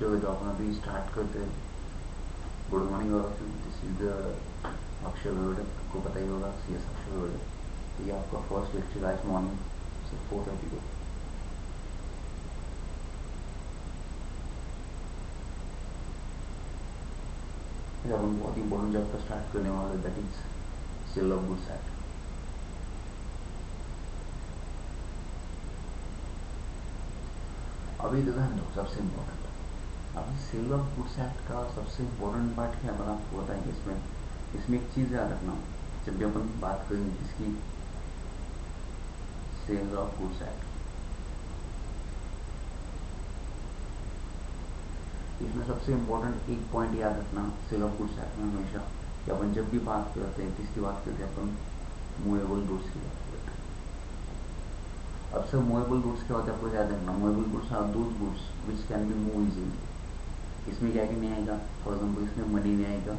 चलो तो अपन अभी स्टार्ट करते हैं। Good morning all of you, this is the Akshay Wavde. आपको पता ही होगा, सी एस अक्षय वेवड़े। ये आपका फर्स्ट लेक्चर आज मॉर्निंग से 4:30 को। आज अपन बहुत ही इंपॉर्टेंट चैप्टर स्टार्ट करने वाले, that is sale of goods act. अभी तो ध्यान दो, सबसे इम्पोर्टेंट अभी सेल ऑफ गुड्स एक्ट का सबसे इम्पोर्टेंट पार्ट क्या है अपन आपको बताएंगे। इसमें एक चीज़ याद रखना, जब भी अपन बात करेंगे किसकी, सेल ऑफ गुड्स एक्ट, इसमें सबसे इम्पोर्टेंट एक पॉइंट याद रखना सेल ऑफ गुड्स एक्ट में हमेशा, कि अपन जब भी बात करते हैं किसकी बात करते हैं, अपन मूवेबल गुड्स की बात करते हैं। अब सर मूवेबल गुड्स क्या होता है आपको याद रखना, movable goods are those goods which can be move easily. इसमें क्या क्या नहीं आएगा, फॉर एग्जाम्पल इसमें मनी नहीं आएगा,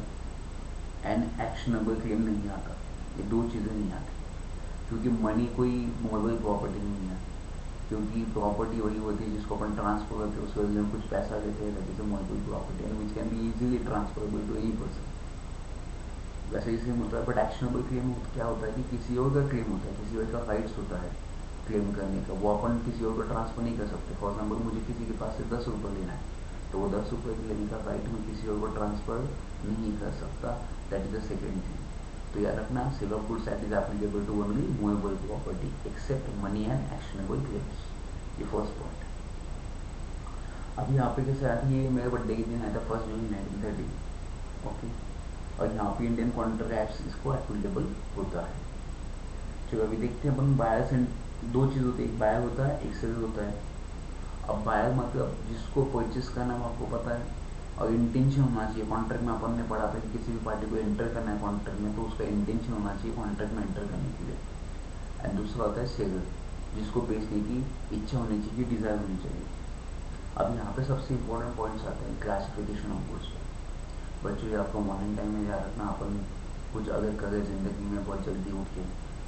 एंड एक्शनेबल क्लेम नहीं आता। ये दो चीज़ें नहीं आती, क्योंकि मनी कोई मूवेबल प्रॉपर्टी नहीं है। क्योंकि प्रॉपर्टी वही होती है जिसको अपन ट्रांसफर करते हैं, उसके बदले में कुछ पैसा देते हैं, that is a movable property and which can be easily transferable to any person. वैसे ही सेम होता है, बट एक्शनेबल क्लेम क्या होता है कि किसी और का क्लेम होता है, किसी और का राइट्स होता है क्लेम करने का, वो अपन किसी और को ट्रांसफर नहीं कर सकते। फॉर एग्जाम्पल मुझे किसी के पास से 10 रुपये लेना है, तो वो 10 रुपये के लेने का राइट मैं किसी और को ट्रांसफर नहीं कर सकता, that is the second thing. तो याद रखना, sale of goods act is applicable to only movable property except money and actionable claims. ये फर्स्ट पॉइंट। अभी यहाँ पे कैसे आया था, ये मेरे बर्थडे के दिन आया था, 1 जुलाई 1930। ओके, और यहाँ पे इंडियन कॉन्ट्रैक्ट एक्ट इसको एप्लीकेबल होता है। चलो अभी देखते हैं अपन बायर से। दो चीज़ होती है, एक बायर होता है, एक सेलर होता है। अब बायर मतलब जिसको परचेस करना है वो आपको पता है, और इंटेंशन होना चाहिए। कॉन्ट्रैक्ट में अपन ने पढ़ा था कि किसी भी पार्टी को एंटर करना है कॉन्ट्रैक्ट में, तो उसका इंटेंशन होना चाहिए कॉन्ट्रैक्ट में एंटर करने के लिए। एंड दूसरा होता है सेलर, जिसको बेचने की इच्छा होनी चाहिए, डिज़ायर होनी चाहिए। अब यहाँ पे सबसे इंपॉर्टेंट पॉइंट्स आते हैं क्लासिफिकेशन ऑफ गुड्स पे। बच्चों ये आपको मॉर्निंग टाइम में याद रखना, अपन कुछ अगर करें ज़िंदगी में बहुत जल्दी उठ के,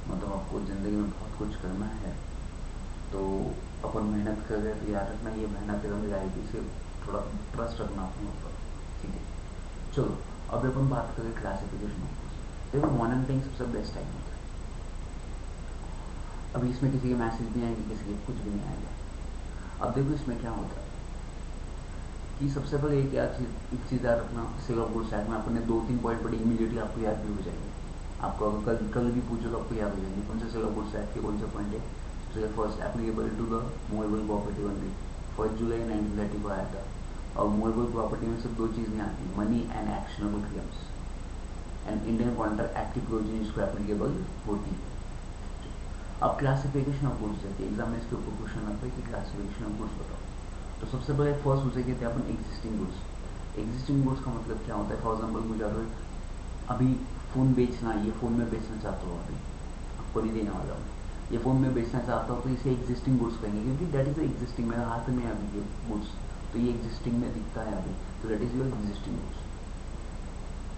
मतलब आपको ज़िंदगी में बहुत कुछ करना है, तो अपन मेहनत कर रहे हैं, तो याद रखना ये मेहनत अगर जाएगी, सिर्फ थोड़ा ट्रस्ट रखना अपने ऊपर, ठीक है। चलो अब अपन बात करें क्लासिफिकेशन ऑफ गुड्स। देखो मॉर्निंग टाइम सबसे बेस्ट टाइम होता है। अभी इसमें किसी के मैसेज नहीं आएंगे, किसी के कुछ भी नहीं आएगा। अब देखो इसमें क्या होता है कि सबसे पहले एक चीज़ याद रखना, सेल ऑफ गुड्स एक्ट में अपने 2-3 पॉइंट पढ़े, इमीडिएटली आपको याद भी हो जाएंगे। आपको अगर कल भी पूछो तो आपको याद हो जाएंगे कौन से सेल ऑफ गुड्स एक्ट के कौन से पॉइंट है। सबसे first, applicable to the movable property only, 1 जुलाई 1930 को आया था। और मूवेबल प्रॉपर्टी में सिर्फ दो चीज़ नहीं आती, money and actionable claims, and Indian contract act की प्रोविजन इसको एप्लीकेबल होती है। अब क्लासिफिकेशन ऑफ गुड्स देखिए, एग्जाम में इसके ऊपर क्वेश्चन आता है कि क्लासिफिकेशन ऑफ गुड्स बताओ। तो सबसे पहले फर्स्ट उसे कहते हैं अपन एग्जिस्टिंग गुड्स। एग्जिस्टिंग गुड्स का मतलब क्या होता है, फॉर एग्जाम्पल मुझे अगर अभी फ़ोन बेचना है, ये फ़ोन में बेचना चाहता हूँ, अभी आपको नहीं देने वाला हूँ, ये फ़ोन में बेचना चाहता हूँ, तो इसे एग्जिस्टिंग गुड्स कहेंगे, क्योंकि दैट इज़ एग्जिस्टिंग, मेरे हाथ में है अभी ये गुड्स, तो ये एग्जिस्टिंग में दिखता है अभी, तो that is your existing goods.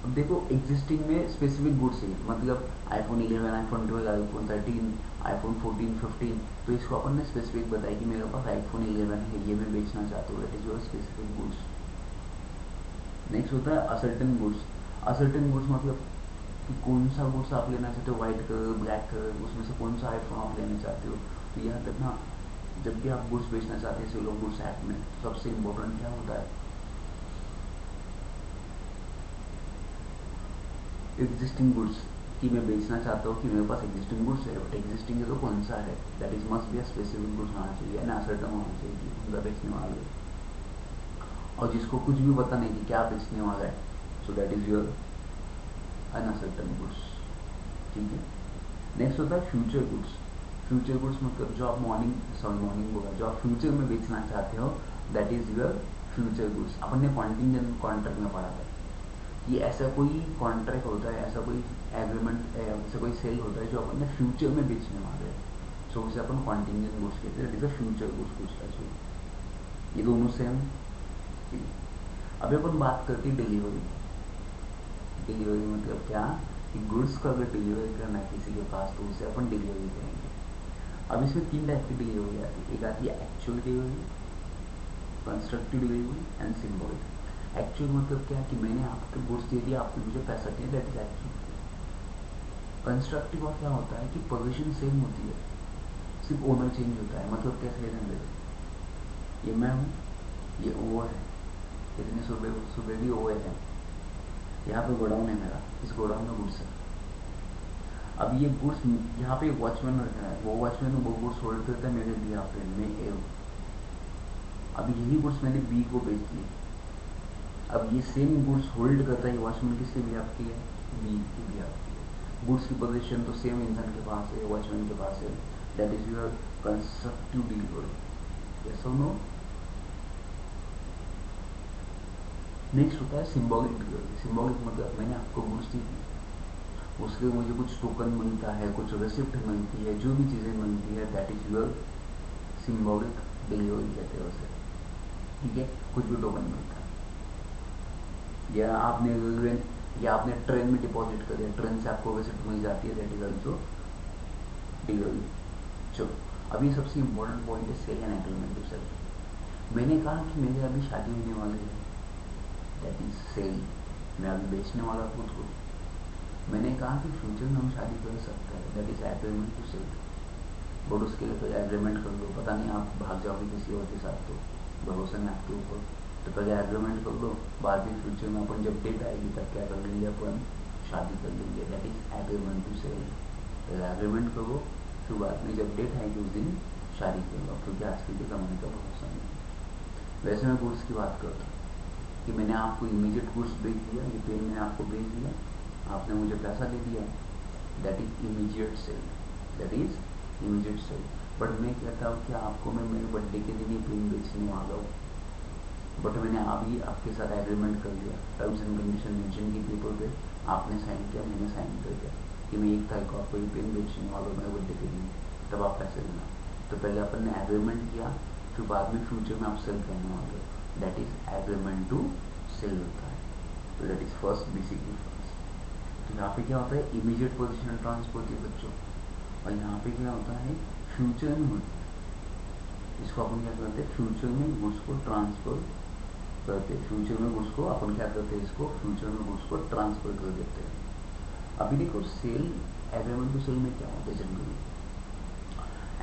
अब देखो एग्जिस्टिंग में स्पेसिफिक गुड्स है, मतलब आईफोन 11, आईफोन 12, आईफोन 13, आईफोन 14, 15, तो इसको अपन ने स्पेसिफिक बताया कि मेरे पास आईफोन 11 है, ये मैं बेचना चाहता हूँ, that is your specific goods. Next होता है असर्टेन गुड्स। असर्टेन गुड्स मतलब कि कौन सा गुड्स आप लेना चाहते हो, वाइट कलर, ब्लैक कलर, उसमें से कौन सा आईफोन आप लेना चाहते हो। तो याद रखना, जब भी आप गुड्स बेचना चाहते हैं सेल ऑफ गुड्स एक्ट में, तो सबसे इंपॉर्टेंट क्या होता है, एग्जिस्टिंग गुड्स, कि मैं बेचना चाहता हूँ कि मेरे पास एग्जिस्टिंग गुड्स है, बट एग्जिस्टिंग है तो कौन सा है, that is must be a specific goods होना चाहिए, एंड असर्टन होना चाहिए कि कौन सा बेचने वाले हो। और जिसको कुछ भी पता नहीं कि क्या बेचने वाला है, so that is your unascertained goods, ठीक है। नेक्स्ट होता है फ्यूचर गुड्स। फ्यूचर गुड्स मतलब जो आप मॉर्निंग बोला, जो आप फ्यूचर में बेचना चाहते हो, that is your future goods. अपन ने कॉन्टिंजेंट कॉन्ट्रैक्ट में पढ़ा था कि ऐसा कोई कॉन्ट्रैक्ट होता है, ऐसा कोई एग्रीमेंट, ऐसा कोई सेल होता है जो अपन ने फ्यूचर में बेचने वाले हैं, सो उसे अपन कॉन्टिंजेंट गुड्स कहते हैं, that is a future goods goods का चाहिए। ये दोनों सेम, ठीक है। अभी अपन बात करते हैं डिलीवरी की। डिलीवरी मतलब क्या, कि गुड्स को अगर डिलीवरी करना है किसी के पास, तो उसे अपन डिलीवरी कहेंगे। अब इसमें 3 टाइप की डिलीवरी आती है, एक आती है actual delivery, constructive delivery and symbolic. Actual मतलब क्या है कि मैंने आपको गुड्स दे दिया, आपने मुझे पैसा दिया, दैट इज एक्चुअल। कंस्ट्रक्टिव और क्या होता है कि पोजीशन सेम होती है, सिर्फ ओनर चेंज होता है। मतलब कैसे है जान देखो, ये मैं हूँ, ये ओ है, इतनी सुबह सुबह भी ओ है, यहाँ पे गोडाउन है मेरा, इस गोडाउन में गुड्स है। अब ये गुड्स यहाँ पे वॉचमैन रखा है, वो वॉचमैन वो गुड्स होल्ड करता है मेरे बिहार पे, मैं ए हूँ। अब यही गुड्स मैंने बी को बेच दिए। अब ये सेम गुड्स होल्ड करता है वॉचमैन, किसके बिहार की है, बी के बिहार की है। गुड्स की पोजीशन तो सेम इंसान के पास है, वॉचमैन के पास है, that is your constructive delivery. Yes और नो। नेक्स्ट होता है सिंबॉलिक डिलीवरी। सिंबॉलिक मतलब मैंने आपको गुड्स दी थी, उसके मुझे कुछ टोकन मिलता है, कुछ रिसिप्ट मिलती है, जो भी चीज़ें मिलती है, that is your symbolic delivery कहते हैं उसे। ठीक है, कुछ भी टोकन मिलता है, या आपने रेलवे या आपने ट्रेन में डिपॉजिट कर दिया, ट्रेन से आपको रिसिप्ट मिल जाती है, दैट इज ऑल्सो डिलीवरी। चलो, अब ये सबसे इंपॉर्टेंट पॉइंट है sale and agreement to sale. मैंने कहा कि मेरे अभी शादी होने वाली है, दैट इज सेल, मैं अभी बेचने वाला खुद को। मैंने कहा कि फ्यूचर में हम शादी कर सकते हैं, that is agreement to sale. But उसके लिए पहले एग्रीमेंट कर लो, पता नहीं आप भाग जाओगे किसी और के साथ, तो भरोसा नहीं आपके ऊपर, तो पहले एग्रीमेंट कर लो, बाद में फ्यूचर में अपन जब डेट आएगी तब क्या कर लेंगे, अपन शादी कर लेंगे, that is agreement to sale. पहले एग्रीमेंट करो, फिर बाद में जब डेट आएगी उस दिन शादी कर लो, क्योंकि आजकल के ज़माने का भरोसा नहीं है। वैसे मैं गुड्स की बात करता हूँ कि मैंने आपको इमीडिएट गुड्स बेच दिया, ये पेन मैंने आपको बेच दिया, आपने मुझे पैसा दे दिया, that is immediate sale, that is immediate sale. But मैं कहता हूँ कि आपको मैं मेरे बर्थडे के दिन ही पेन बेचने वाला हूँ, बट मैंने अभी आपके साथ एग्रीमेंट कर लिया, टर्म्स एंड कंडीशन मेंशन की पेपर पे, आपने साइन किया, मैंने साइन कर दिया कि मैं 1 तारीख को आपको ये पेन बेचने वाला हूँ मेरे बर्थडे के दिन, तब आप पैसे देना। तो पहले अपन ने एग्रीमेंट किया, फिर बाद में फ्यूचर में आप सेल करने वाले हो, that is agreement to sale होता है। तो that is first basic difference. तो यहाँ पे क्या होता है, इमीडिएट पोजीशन ट्रांसफर होती है बच्चों, और यहाँ पे क्या होता है, फ्यूचर में होती है। इसको अपन क्या करते हैं, फ्यूचर में गुड्स को ट्रांसफर करते हैं, फ्यूचर में गुड्स को अपन क्या करते हैं, इसको फ्यूचर में गुड्स को ट्रांसफर कर देते हैं। अभी देखो सेल, एग्रीमेंट टू सेल में क्या होता है जनरली,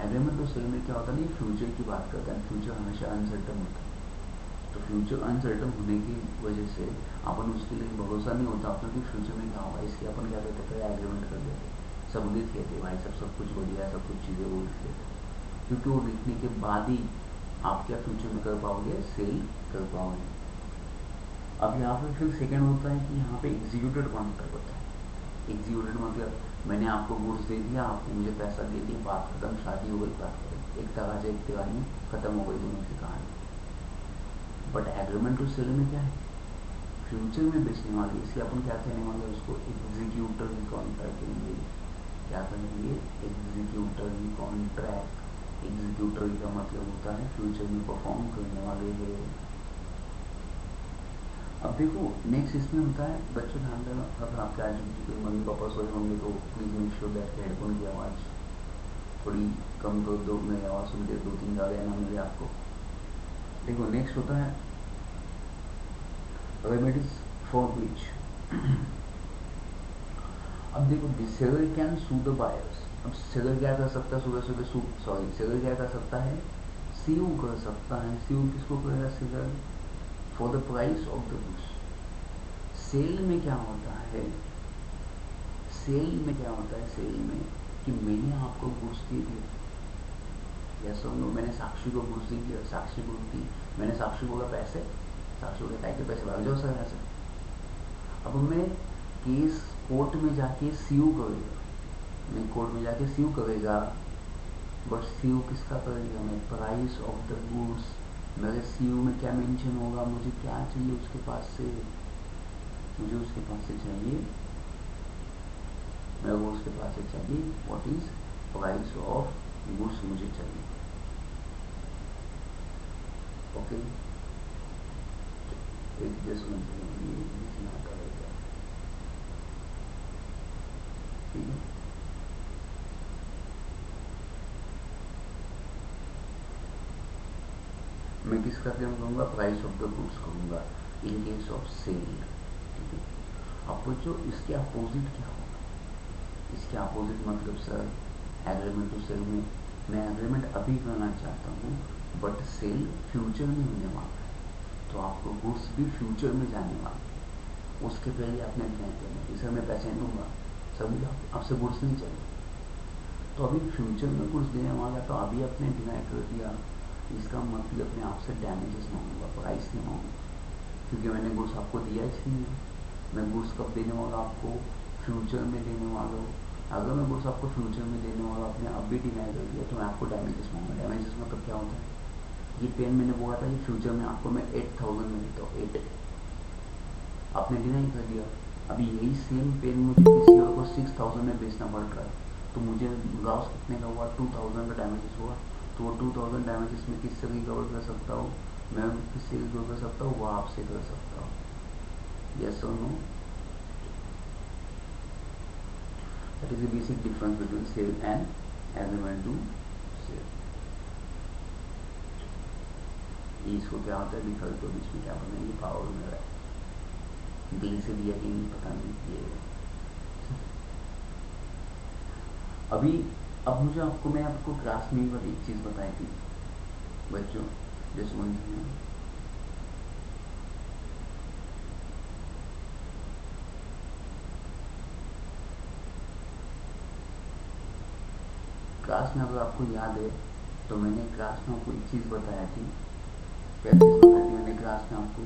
एग्रीमेंट टू सेल में क्या होता है ना, फ्यूचर की बात करते हैं, फ्यूचर हमेशा अनसर्टन होता है। तो फ्यूचर अनसर्टन होने की वजह से अपन उसके लिए भरोसा नहीं होता अपना कि फ्यूचर में क्या होगा, इसलिए अपन क्या करते, पहले एग्रीमेंट कर देते, सब लिख लेते भाई, सब कुछ बढ़िया है, सब कुछ चीज़ें वो लिख लेते, क्योंकि वो लिखने के बाद ही आप क्या फ्यूचर में कर पाओगे, सेल कर पाओगे। अब यहाँ पे फिर सेकेंड होता है कि यहाँ पे एग्जीक्यूटेड कॉन्ट्रैक्ट होता है। एग्जीक्यूटेड मतलब मैंने आपको गुड्स दे दिया, आपने मुझे पैसा दे दिया, बात खत्म, शादी हो गई, बात खत्म, एक तगाजे एक तिगानी, खत्म हो गई दोनों की कहानी। बट एग्रीमेंट टू सेल में क्या है, फ्यूचर में बेचने वाले, इसलिए अपन क्या कहने वाले हैं उसको, एग्जीक्यूटरी कॉन्ट्रैक्ट कहेंगे। क्या कहेंगे, एग्जीक्यूटरी कॉन्ट्रैक्ट। एग्जीक्यूटरी का मतलब होता है फ्यूचर में परफॉर्म करने वाले हैं। अब देखो नेक्स्ट इसमें होता है, बच्चों ध्यान देना, अगर आपके आजू बाजू कोई मम्मी पापा सोए होंगे तो please make sure that headphone की आवाज़ थोड़ी कम कर दो, मेरी आवाज़ सुन के 2-3 गालियाँ ना मिले आपको। देखो नेक्स्ट होता है रेमेडीज फॉर ब्रीच। अब देखो the seller can sue the buyers. अब सेलर क्या कर सकता है, सुबह सुबह सॉरी सेलर क्या कर सकता है, सीयू कर सकता है। सीयू किसको करेगा, seller, for the price of the goods. Sale में क्या होता है, सेल में क्या होता है, सेल में कि मैंने आपको गुड्स दे दिए, यस और नो, मैंने साक्षी को गुड्स दे दिया, साक्षी बोलती, मैंने साक्षी बोला पैसे, साक्षी बोला काय के पैसे, भाग जाओ सर यहाँ से। अब मैं केस कोर्ट में जाके सीयू करेगा, मैं कोर्ट में जाके सीयू करेगा, बट सीयू किसका करेगा, मैं प्राइस ऑफ द गुड्स। मेरे सीयू में क्या मेंशन होगा, मुझे क्या चाहिए उसके पास से, मुझे उसके पास से चाहिए, मेरे को उसके पास से चाहिए what is price of goods मुझे चाहिए। ओके, एक जस्ट 1 सेकेंड, ये बीच में आता रहेगा, ठीक है। मैं किसका क्लेम करूँगा, प्राइस ऑफ द गुड्स कहूँगा इन केस ऑफ सेल। ठीक है, अब बच्चों इसके अपोजिट क्या होगा, इसके अपोजिट मतलब सर एग्रीमेंट टू सेल में मैं एग्रीमेंट अभी करना चाहता हूँ बट सेल फ्यूचर में होने वाला है, तो आपको गुड्स भी फ्यूचर में जाने वाले हैं, उसके पहले आपने डिनाई करना कि सर मैं पैसे नहीं दूंगा, सर मुझे आपसे गुड्स नहीं चाहिए। तो अभी फ्यूचर में गुड्स देने वाला तो अभी आपने डिनाई कर दिया, इसका मतलब मैं आपसे डैमेजेस मांगूंगा, प्राइस नहीं मांगूंगा, क्योंकि मैंने गुड्स आपको दिया ही नहीं है। मैं गुड्स कब देने वाला आपको, फ्यूचर में देने वाला हूँ। अगर मैं गुड्स आपको फ्यूचर में देने वाला आपने अभी डिनाई कर दिया तो मैं आपको डैमेजेस मांगूंगा। डैमेजेस मतलब क्या होता है, ये पेन मैंने बोला था ये फ्यूचर में आपको मैं 8000 में देता हूँ, 8, आपने डिनाई कर दिया। अभी यही सेम पेन मुझे किसी और को 6000 में बेचना पड़ रहा है, तो मुझे लॉस कितने का हुआ, 2000 का डैमेजेस हुआ। तो वो 2000 डैमेजेस में किससे रिकवर कर सकता हूँ, मैं किससे रिकवर कर सकता हूँ, वो आपसे कर सकता हूँ। यस और no, that is the basic difference between sale and agreement to sale. इसको क्या होता है दिखा तो बीच में क्या पता नहीं, ये पावर मेरा है, दिल से दिया कि नहीं पता नहीं ये। अभी अब मुझे आपको मैं आपको क्लास में वाली एक चीज़ बताई थी बच्चों, जैसे वन थिंग, क्लास में अगर आपको याद है तो मैंने क्लास में आपको एक चीज़ बताया थी, क्या चीज़ बताई थी मैंने क्लास में आपको,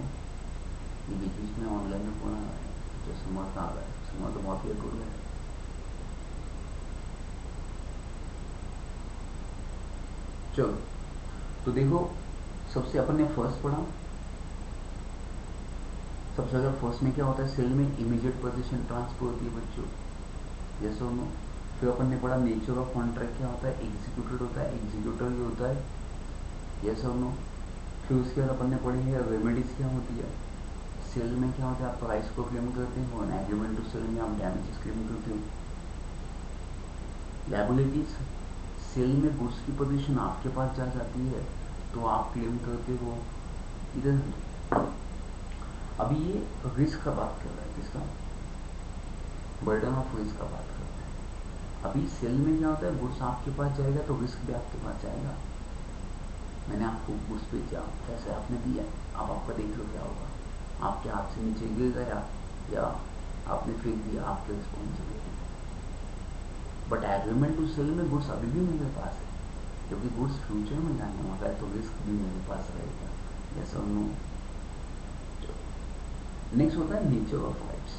ये बीच बीच में ऑनलाइन में फोन आ रहा है, जो समर का आ रहा है, समर तो बहुत लेट हो गया है। चलो तो देखो, सबसे अपन ने फर्स्ट पढ़ा, सबसे अगर फर्स्ट में क्या होता है, सेल में इमीडिएट पोजीशन ट्रांसफर होती है बच्चों, यस और नो। फिर अपन ने पढ़ा नेचर ऑफ कॉन्ट्रैक्ट क्या होता है, एग्जीक्यूटेड होता है, एग्जीक्यूटर भी होता है, यस और नो। फिर उसके बाद अपन ने पढ़ी है रेमेडीज क्या होती है, सेल में क्या होता है आप प्राइस को क्लेम करते हो, एग्रीमेंट टू सेल में आप डैमेजेस क्लेम करते हो। लायबिलिटीज, सेल में गुड्स की पोजीशन आपके पास जा जाती है तो आप क्लेम करते हो, इधर अभी ये रिस्क का बात कर रहा है, किसका, बर्डन ऑफ रिस्क का बात कर रहा है। अभी सेल में क्या होता है, गुड्स आपके पास जाएगा तो रिस्क भी आपके पास जाएगा। मैंने आपको गुड्स बेचा, पैसे आपने दिया, अब आपका देख लो क्या होगा, आपके हाथ से नीचे गिर गया या आपने फेंक दिया, आपकी responsibility. But agreement to sale में गुड्स अभी भी मेरे पास है, क्योंकि गुड्स फ्यूचर में जाने वाला है तो रिस्क भी मेरे पास रहेगा, यस और नो। नेक्स्ट होता है nature of rights.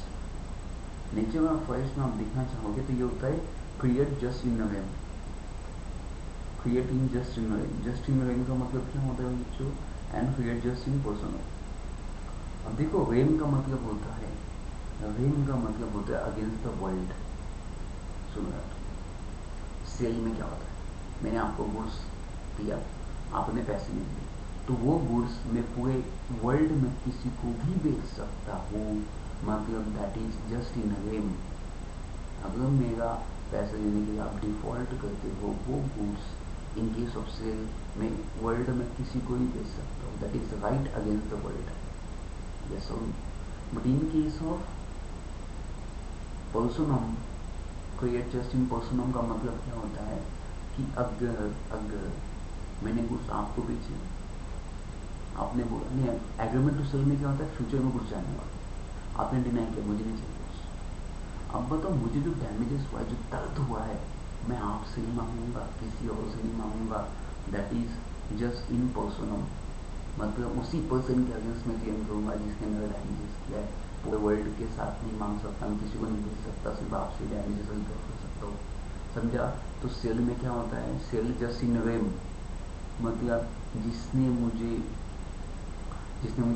Nature of rights में आप देखना चाहोगे तो ये होता है create just in rem, create in just in rem, just in rem का मतलब क्या होता है बच्चों, and create just in personal. अब देखो रेम का मतलब होता है, रेम का मतलब होता है अगेंस्ट द वर्ल्ड। सुनो यार, सेल में क्या होता है, मैंने आपको गुड्स दिया, आपने पैसे नहीं दिए, तो वो गुड्स मैं पूरे वर्ल्ड में किसी को भी बेच सकता हूँ, मतलब that is just in rem. अगर मेरा पैसे देने के लिए आप डिफॉल्ट करते हो, वो goods in case of sale में वर्ल्ड में किसी को भी बेच सकता हूँ, that is right against the world, yes और। But in case of personam, create just in personam का मतलब क्या होता है कि अगर अगर मैंने गुड्स आपको बेचे, आपने बोला नहीं, एग्रीमेंट टू सेल में क्या होता है, फ्यूचर में गुड्स जाने वाला, आपने डिनाई किया मुझे नहीं चाहिए गुड्स। अब बताओ मुझे जो डैमेजेस हुआ है, जो दर्द हुआ है, मैं आपसे ही मांगूंगा, किसी और से नहीं मांगूंगा, दैट इज जस्ट इन पर्सनम, मतलब उसी पर्सन के अगेंस्ट में क्लेम करूंगा जिसने मेरा डैमेजेस किया है। पूरे वर्ल्ड के साथ नहीं मांग सकता, मैं किसी को नहीं भेज सकता, सिर्फ आपसे डैमेजेस रिकवर कर सकता हूँ, समझा। तो सेल में क्या होता है, सेल जस्ट इन रेम, मतलब जिसने मुझे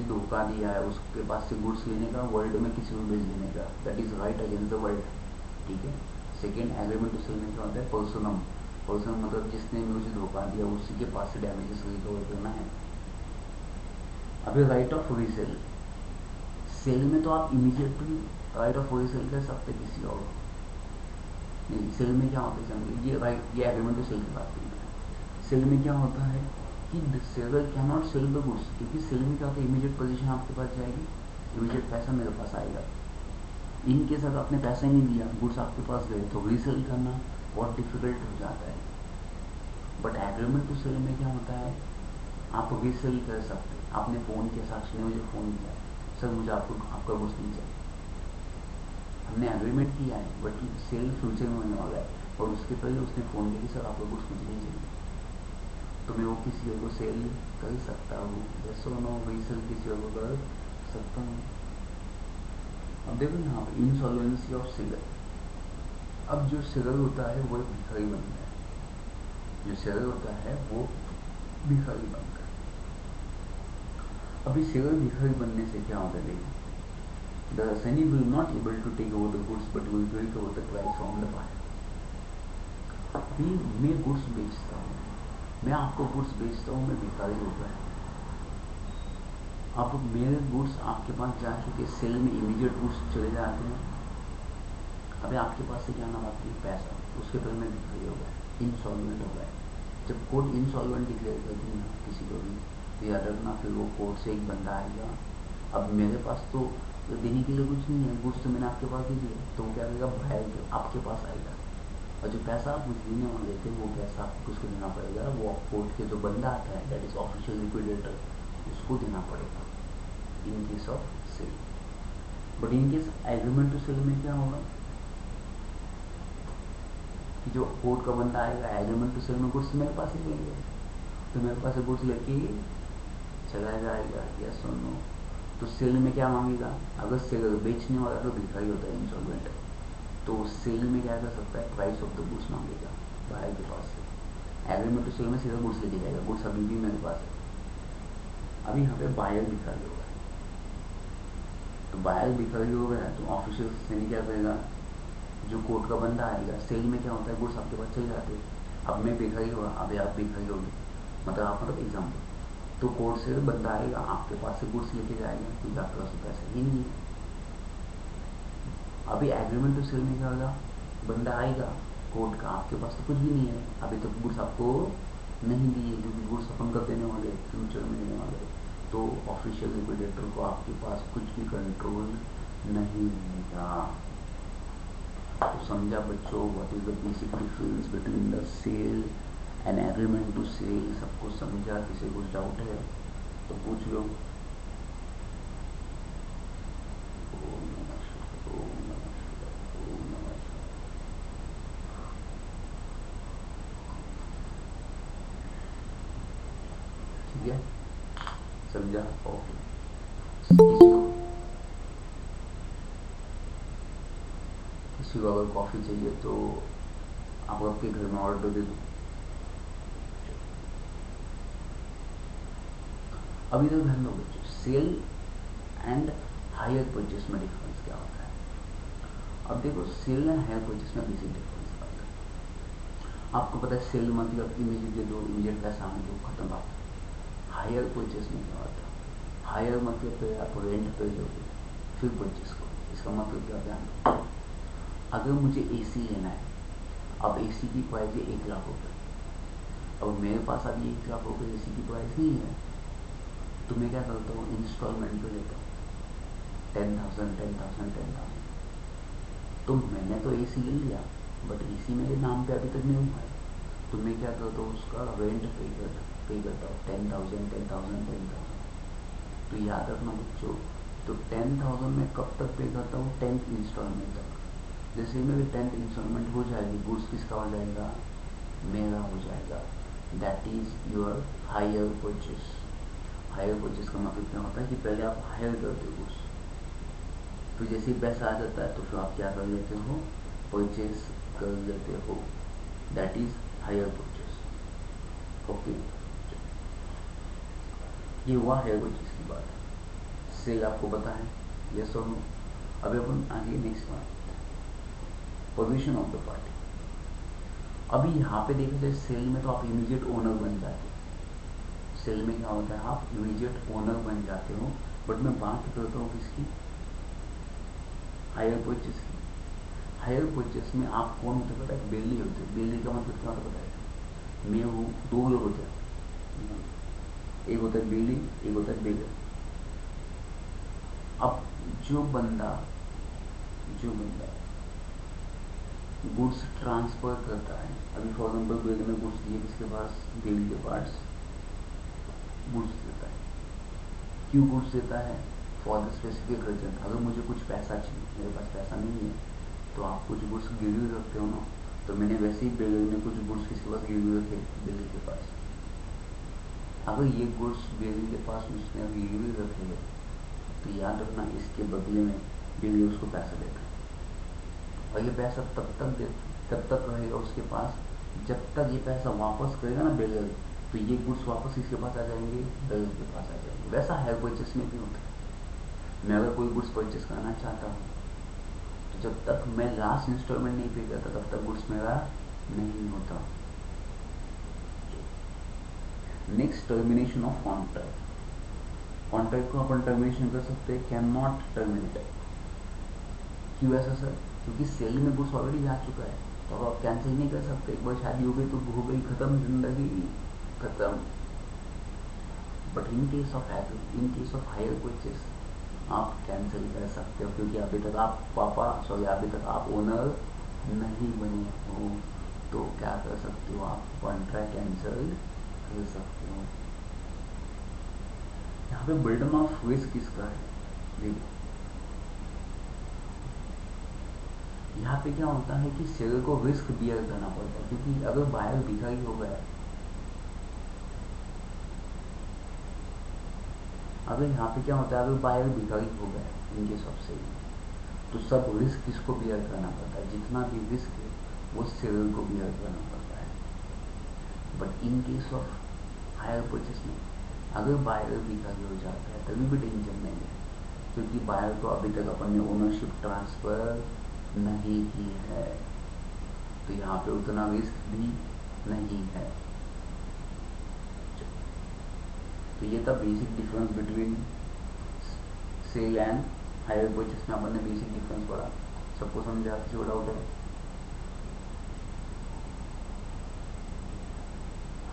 धोखा दिया है उसके पास से गुड्स लेने का, वर्ल्ड में किसी को भेज देने का, that is right against the world, ठीक है। सेकेंड एग्रीमेंट टू सेल में क्या होता है, पर्सनम, पर्सनम मतलब जिसने मुझे धोखा दिया उसी के पास से डैमेजेस रिकवर करना है। अभी राइट ऑफ रीसेल, सेल में तो आप इमीडिएटली राइट ऑफ रीसेल कर सकते किसी और को, नहीं सेल में क्या होता है, ये राइट, ये एग्रीमेंट टू सेल की बात करूँ मैं। सेल में क्या होता है कि seller can not sell the goods, क्योंकि सेल में क्या होता है, इमीडिएट पोजीशन आपके पास जाएगी, इमीडिएट पैसा मेरे पास आएगा। इनकेस अगर आपने पैसा ही नहीं दिया, गुड्स आपके पास गए, तो रीसेल करना बहुत डिफिकल्ट हो जाता है। बट एग्रीमेंट टू सेल में क्या होता है, आप रीसेल कर सकते हैं। आपने फ़ोन किया, साक्षी ने मुझे फ़ोन किया, सर मुझे आपका गुड्स नहीं चाहिए, हमने एग्रीमेंट किया है बट सेल फ्यूचर में होने वाला है, और उसके पहले उसने फ़ोन किया कि सर आपका गुड्स मुझे नहीं चाहिए, तो मैं वो किसी और को सेल कर सकता हूँ, यस और नो, रीसेल किसी और को कर सकता हूँ। अब देखो यहाँ पर इंसॉल्वेंसी ऑफ सेलर। अब जो सेलर होता है वो भिखारी बनता है, जो सेलर होता है वो भिखारी बनता है। अभी सेलर भिखारी बनने से क्या होता है, देखो, the assignee will not able to take over the goods but will recover the price from the buyer। अभी मैं गुड्स बेचता हूँ, मैं आपको गुड्स बेचता हूँ, मैं भिखारी हो गया। अब मेरे गुड्स आपके पास जा चुके, सेल में इमीडिएट गुड्स चले जाते हैं, अभी आपके पास से क्या आना बाकी है, पैसा, उसके पहले मैं भिखारी हो गया, इंसॉल्वेंट हो गया। जब कोर्ट इंसॉल्वेंट डिक्लेयर कर दी ना किसी को भी, तो याद रखना फिर वो कोर्ट से एक बंदा आएगा, अब मेरे पास तो देने के लिए कुछ नहीं है, गुड्स तो मैंने आपके पास दे दिए, तो वो क्या करेगा, बाहर आपके पास आएगा, और जो पैसा आप मुझे देने वाले थे वो पैसा आपको किसको देना पड़ेगा, वो कोर्ट के जो बंदा आता है, दैट इज ऑफिशियल लिक्विडेटर, उसको देना पड़ेगा in case of sale. But in case agreement to sale में क्या होगा कि जो कोर्ट का बंदा आएगा, एग्रीमेंट टू सेल में गुड्स मेरे पास ही लेंगे, तो मेरे पास से गुड्स लेके चला जाएगा, यस और नो। तो सेल में क्या मांगेगा, अगर सेलर बेचने वाला तो भिखारी होता है, इंसॉल्वेंट, तो सेल में क्या कर सकता है, प्राइस ऑफ द गुड्स मांगेगा बायर के पास से। एग्रीमेंट टू सेल में सीधा गुड्स लेके जाएगा, गुड्स अभी भी मेरे पास है। अभी यहाँ पे बायर भिखारी होगा, तो बायर भिखारी हो गया, तो ऑफिशियल से क्या करेगा, जो कोर्ट का बंदा आएगा, सेल में क्या होता है, गुड्स आपके पास चल जाते हैं, अब मैं भिखारी हुआ, अभी आप भिखारी होगी, मतलब एग्जाम्पल, तो कोर्ट से बंदा आएगा, आपके पास से गुड्स लेके जाएगा, क्योंकि आपके पास पैसा ही नहीं है। अभी एग्रीमेंट टू सेल में क्या होगा, बंदा आएगा कोर्ट का, आपके पास तो कुछ भी नहीं है, अभी तक गुड्स आपको नहीं दिए, क्योंकि गुड्स अपन कब देने वाले, फ्यूचर में देने वाले, तो ऑफिशियल लिक्विडेटर को आपके पास कुछ भी कंट्रोल नहीं रहेगा। तो समझा बच्चों, what is the basic difference between the sale and agreement to sale, सबको समझा, किसी कुछ डाउट है तो पूछ लो। ओम नमः शिवाय, ओम नमः शिवाय, ओम नमः शिवाय। ठीक है, समझा, ओके। किसी को अगर कॉफ़ी चाहिए तो आप आपके घर में ऑर्डर दे दो। अभी तक ध्यान दो बच्चों, सेल एंड हायर परचेस में डिफरेंस क्या होता है। अब देखो, सेल एंड हायर परचेस में बेसिक डिफरेंस क्या होता है। आपको पता है सेल मतलब इमीडिएट दे दो, इमीडिएट पैसा आने दो, खत्म बात। हायर परचेस में क्या होता है, हायर मतलब पहले आप रेंट पे दोगे फिर परचेस करोगे। इसका मतलब क्या, ध्यान दो, अगर मुझे एसी लेना है, अब एसी की प्राइस है 1,00,000 रुपये, अब मेरे पास अभी 1,00,000 रुपये एसी की प्राइस नहीं है, तो मैं क्या करता हूँ, इंस्टॉलमेंट पे लेता हूँ, 10,000 10,000 10,000। तो मैंने तो एसी ले लिया, बट एसी मेरे नाम पे अभी तक नहीं हुआ है, तो मैं क्या करता हूँ, उसका रेंट पे करता हूँ, 10,000 10,000 10,000। तो याद रखना बच्चों, तो 10,000 में कब तक पे करता हूँ, 10th इंस्टॉलमेंट तक। जैसे ही मेरी 10th इंस्टॉलमेंट हो जाएगी, गुड्स किसका हो जाएगा, मेरा हो जाएगा, that is your hire purchase. Hire purchase का मतलब क्या होता है कि पहले आप हायर करते हो गुड्स, फिर जैसे ही पैसा आ जाता है तो फिर आप क्या कर लेते हो, परचेस कर लेते हो, that is hire purchase. Okay, ये हुआ हायर परचेस की बात। सेल आपको पता है, यस और नो। अभी अपन आगे नेक्स्ट बात करते हैं, पोजीशन ऑफ द पार्टी। अभी यहाँ पे देखा जाए, सेल में तो आप इमीडिएट ओनर बन जाते हो, सेल में क्या होता है, आप इमीडिएट ओनर बन जाते हो, बट मैं बात करता हूँ किसकी, हायर परचेस की। हायर परचेस में आप कौन होते पता है, बेली होते। बेली का मतलब क्या होता पता है, मैं हूँ, दो लोग होते हैं, एक होता है बिलिंग, एक होता है बिलर। अब जो बंदा जो बंदा गुड्स ट्रांसफर करता है, अभी फॉर एग्जाम्पल बिल ने गुड्स दिए किसके पास, बिल के पास गुड्स देता है। क्यों गुड्स देता है, फॉर द स्पेसिफिक रीजन। अगर मुझे कुछ पैसा चाहिए, मेरे पास पैसा नहीं है, तो आप कुछ गुड्स गिरवी रखते हो ना, तो मैंने वैसे ही बिल्डर ने कुछ गुड्स किसके पास गिरवी रखे, बिल्डर के पास। अगर ये गुड्स बिल्डर के पास उसने गिरवी रखे हैं, तो याद रखना इसके बदले में बिल्डर उसको पैसा देता है। और ये पैसा तब तक रहेगा उसके पास जब तक ये पैसा वापस करेगा ना बिल्डर, तो ये गुड्स वापस किसके पास आ जाएंगे, बिल्डर के पास आ जाएंगे। वैसा हायर परचेस में भी होता है। मैं अगर कोई गुड्स परचेस करना चाहता हूँ, तो जब तक मैं लास्ट इंस्टॉलमेंट नहीं पे करता तब तक गुड्स मेरा नहीं होता। Next, termination of contract. Contract को अपन टर्मिनेशन कर सकते हैं, कैन नॉट टर्मिनेट। क्यों ऐसा सर, क्योंकि सेल में गुड्स ऑलरेडी जा चुका है, तो अब आप कैंसिल नहीं कर सकते। एक बार शादी हो गई तो हो गई, खत्म, जिंदगी खत्म। But in case of hire purchase आप कैंसिल कर सकते हो, क्योंकि अभी तक आप अभी तक आप ओनर नहीं बने हो। तो क्या कर सकते हो, आप कॉन्ट्रैक्ट कैंसिल कर सकते हो। यहाँ पे बर्डन ऑफ रिस्क किसका है, देखिए यहाँ पे क्या होता है कि सेलर को रिस्क बियर करना पड़ता है, क्योंकि अगर बायर भिखारी हो गया, अगर यहाँ पे क्या होता है, अगर बायर भिखारी हो गया इन केस ऑफ सेल, तो सब रिस्क किसको बियर करना पड़ता है, जितना भी रिस्क है वो सेलर को बियर करना पड़ता है। But in case of higher purchase में अगर बायर भिखारी हो जाता है तभी भी टेंशन नहीं है, क्योंकि बायर को अभी तक अपन ने ओनरशिप ट्रांसफर नहीं की है, तो यहाँ पे उतना रिस्क भी नहीं है। तो ये था basic difference between sale and hire purchase में अपन ने बेसिक डिफरेंस पढ़ा। सबको समझ आ, किसी को डाउट है?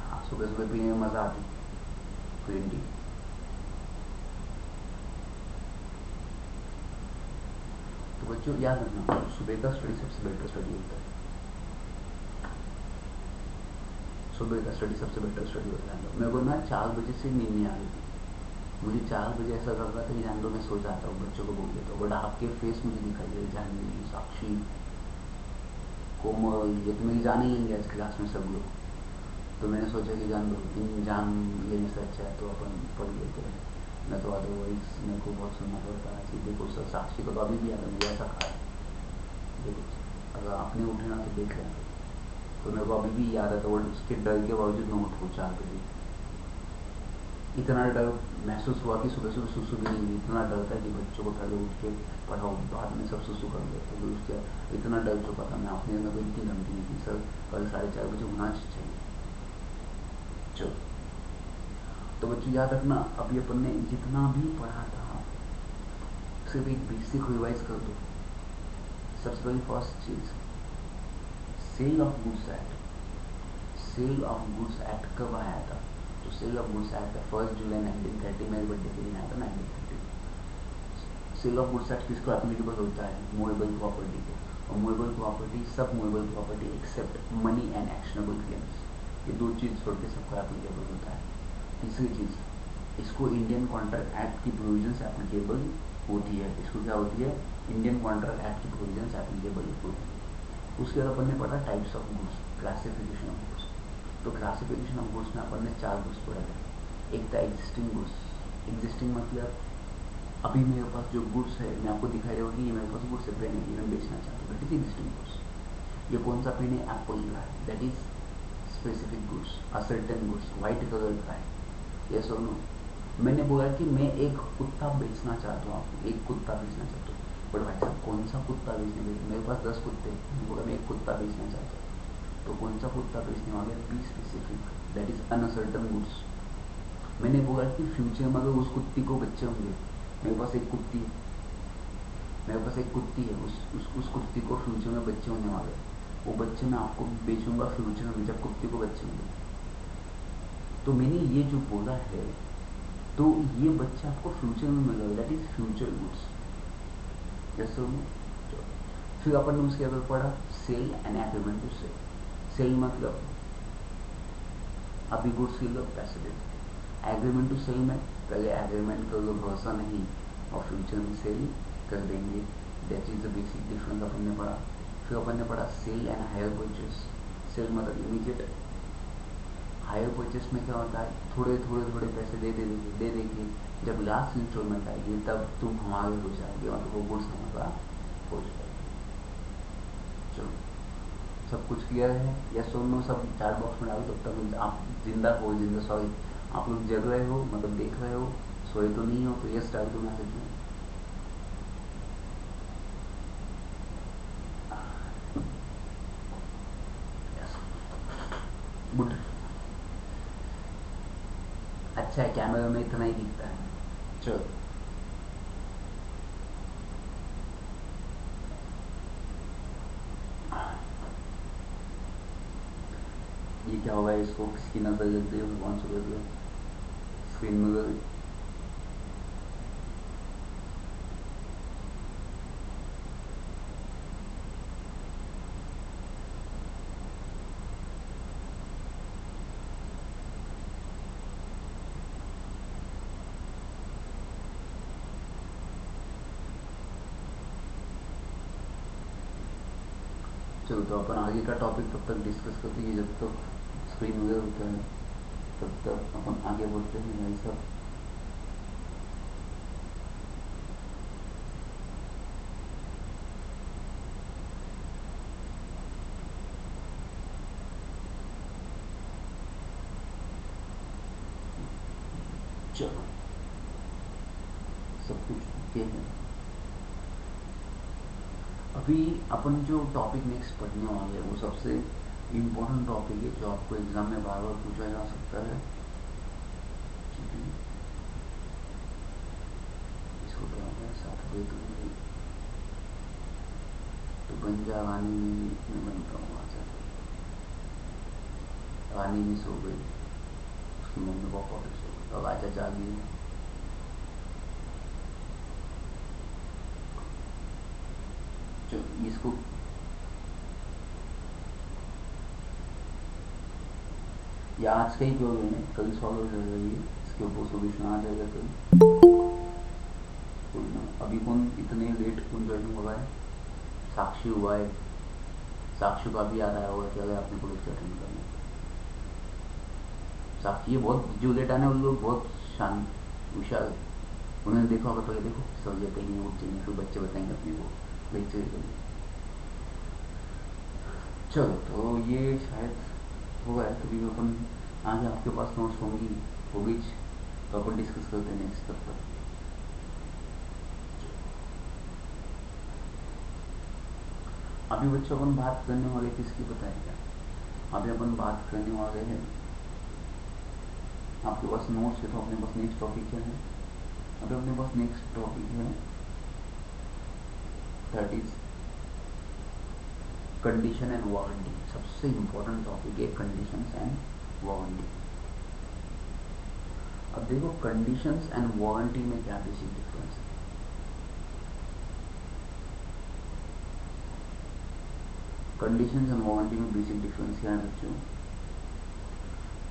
हाँ, सुबह सुबह पीने में मज़ा आती ग्रीन टी। तो बच्चों याद रखना, सुबह का स्टडी सबसे बेटर स्टडी होता है। सुबह का स्टडी सबसे बेटर स्टडी होता है। मेरे को ना 4 बजे से नींद नहीं आ रही थी, मुझे 4 बजे ऐसा लग रहा था कि जान दो मैं सो जाता हूँ, बच्चों को बोल देता हूँ, बट आपके फेस मुझे दिखाई दे रहे, जानवी, साक्षी, कोमल, ये तो मेरी जान ही लेंगे आज क्लास में सब लोग। तो मैंने सोचा कि जान दो, इन जान लेने से अच्छा है तो अपन पढ़ लेते हैं, मैं तो अदरवाइज मेरे को बहुत सुनना पड़ता है। कि देखो सर, साक्षी को तो अभी भी याद है मुझे ऐसा कहा, देखो अगर आपने उठे ना तो देख लेना। तो मेरे को अभी भी याद है, तो उसके डर के बावजूद मैं उठूँ 4 बजे। इतना डर महसूस हुआ कि सुबह सुबह सुसु भी नहीं हुई। इतना डर था कि बच्चों को पहले उठ के पढ़ाओ, बाद में सब सुसु कर लेते, तो उसके इतना डर चुका था मैं। अपने में कोई इतनी धमकी नहीं थी, सर कल 4:30 बजे होना चाहिए। चलो, तो बच्चों याद रखना, अभी अपन ने जितना भी पढ़ा था सिर्फ एक बेसिक रिवाइज कर दो। सबसे पहले फर्स्ट चीज, sale of goods act. Sale of goods act कब आया था? तो सेल ऑफ गुड्स एक्ट 1 जुलाई 1930, मेरे बर्थडे के दिन आया था, 1930। सेल ऑफ गुड्स एक्ट किसको एप्लीकेबल होता है? मूवेबल प्रॉपर्टी को। और मूवेबल प्रॉपर्टी, सब movable property except money and actionable claims, ये दो चीज़ छोड़ के सबको एप्लीकेबल होता है। तीसरी चीज़, इसको इंडियन कॉन्ट्रैक्ट एक्ट की प्रोविजंस एप्लीकेबल होती है। इसको क्या होती है? इंडियन कॉन्ट्रैक्ट एक्ट की प्रोविजंस एप्लीकेबल होती है। उसके बाद अपन ने पढ़ा types of goods, classification of goods. तो क्लासिफिकेशन ऑफ गुड्स में अपन ने 4 गुड्स पढ़े थे। एक था एग्जिस्टिंग गुड्स। एग्जिस्टिंग मतलब अभी मेरे पास जो गुड्स है, मैं आपको दिखाई देगा कि ये मेरे पास गुड्स है, पेन है, ये मैं बेचना चाहता हूँ, दैट इज एग्जिस्टिंग गुड्स। ये कौन सा पेन है? एप्पल का है, that is specific goods. Ascertain goods, white colour का है, ये सो नो। मैंने बोला कि मैं एक कुत्ता बेचना चाहता हूँ आपको, एक कुत्ता बेचना चाहता हूँ, बट भाई साहब कौन सा कुत्ता बेचने के लिए? मेरे पास 10 कुत्ते हैं, मैंने बोला मैं एक कुत्ता बेचना चाहता हूँ। तो कौन सा कुत्ता बेचने वाले? Be specific, that is uncertain goods. मैंने बोला कि फ्यूचर में अगर उस कुत्ती को बच्चे होंगे, मेरे पास एक कुत्ती है, मेरे पास एक कुत्ती है, उस कुत्ती को फ्यूचर में बच्चे होने वाले हैं, वो बच्चे मैं आपको बेचूंगा फ्यूचर में जब कुत्ती को बच्चे होंगे। तो मैंने ये जो बोला है, तो ये बच्चा आपको फ्यूचर में मिलेगा, that is future goods. Yes और नो? फिर अपन ने उसके अगर पढ़ा sale and agreement to sale. Sale मतलब अभी गुड्स ले लो, पैसे दे दो। एग्रीमेंट टू सेल में पहले एग्रीमेंट कर लो, भरोसा नहीं, और फ्यूचर में सेल कर देंगे। That is the basic difference अपन ने पढ़ा। फिर अपन ने पढ़ा sale and hire purchase. Sale मतलब इमीडिएट, हायर परचेस में क्या होता है, थोड़े थोड़े थोड़े पैसे दे दे के जब लास्ट इंस्टॉलमेंट आएगी तब तुम हमारे हो जाओगे, मतलब वो गुड्स हमारा हो जाएगा। चलो, सब कुछ क्लियर है? या सुनो, सब चार बॉक्स में डालो, तब तक आप जिंदा हो, जिंदा सॉरी, आप लोग जग रहे हो, मतलब देख रहे हो, सोए तो नहीं हो, तो यस डाल दो मैसेज में। Yes, good. अच्छा है, कैमरे में इतना ही दिखता है। चलो, ये क्या होगा, इसको किसकी नजर लग गई, भगवान से लग गई, स्क्रीन में लग गई। चलो, तो अपन आगे का टॉपिक तब तक डिस्कस करते हैं, जब तक स्क्रीन वगैरह होता है तब तक अपन आगे बढ़ते हैं भाई साहब। चलो, सब कुछ ओके है। अभी अपन जो टॉपिक नेक्स्ट पढ़ने वाले हैं वो सबसे इम्पोर्टेंट टॉपिक है, जो आपको एग्जाम में बार बार पूछा जा सकता है। ठीक है, इसको क्या हो गया, सैटरडे तो बन जा, रानी में मैं बनता हूँ आ जाता। रानी भी सो गई, उसकी मम्मी पापा भी सो गए, अब आजा जागी। चलो, इसको ये आज का ही प्रॉब्लम है, कल सॉल्व हो जाएगा, ये इसके ऊपर सोल्यूशन आ जाएगा कल। कोई ना, अभी कौन इतने लेट कौन ज्वाइनिंग हो रहा है? साक्षी हुआ है, साक्षी का भी याद आया होगा कि अगर आपने को लेक्चर अटेंड करना है। साक्षी, ये बहुत जो लेट आने वाले लोग बहुत शांत होशियार है। उन्होंने देखा होगा, पहले देखो सर ये कहीं नहीं उठ जाएंगे, फिर बच्चे बताएंगे अपने को लेक्चर के लिए। चलो, तो ये शायद हो गया है, तभी अपन आगे आपके पास नोट्स होंगी, होगी, तो अपन डिस्कस करते हैं नेक्स्ट तब तक। अभी बच्चों अपन बात करने वाले किसकी पता है क्या? अभी अपन बात करने वाले हैं, आपके पास नोट्स है तो अपने पास नेक्स्ट टॉपिक क्या है? अभी अपने पास नेक्स्ट टॉपिक है, that is condition and warranty. सबसे इंपॉर्टेंट टॉपिक है कंडीशंस एंड वारंटी। अब देखो, कंडीशंस एंड वारंटी में क्या बेसिक डिफरेंस है। कंडीशंस एंड वारंटी में बेसिक डिफरेंस क्या है बच्चों?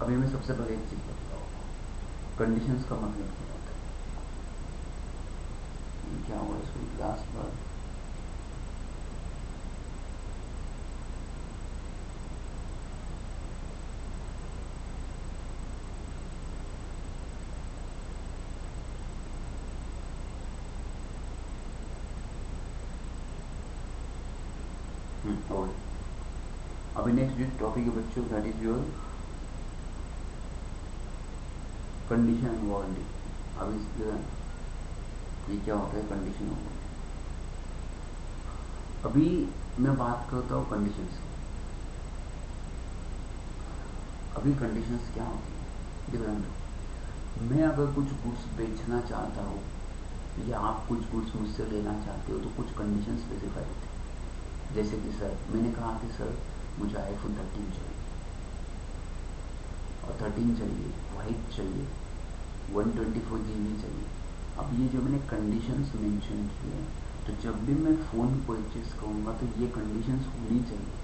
अभी मैं सबसे पहले एक चीज बताता हूँ, कंडीशंस का मतलब क्या होता है? ये क्या हुआ, इसको लास्ट बार। और अभी नेक्स्ट जो टॉपिक है बच्चों, that is your condition and warranty. अभी ये क्या होता है कंडीशन एंड वारंटी? अभी मैं बात करता हूँ कंडीशंस की। अभी कंडीशंस क्या होती है, देखो, मैं अगर कुछ गुड्स बेचना चाहता हूँ या आप कुछ गुड्स मुझसे लेना चाहते हो, तो कुछ कंडीशन स्पेसिफाई होती है। जैसे कि सर, मैंने कहा कि सर मुझे iPhone 13 चाहिए, और 13 चाहिए, वाइट चाहिए, 124 GB चाहिए। अब ये जो मैंने कंडीशंस मेंशन किए, तो जब भी मैं फ़ोन परचेस करूँगा तो ये कंडीशंस होनी चाहिए।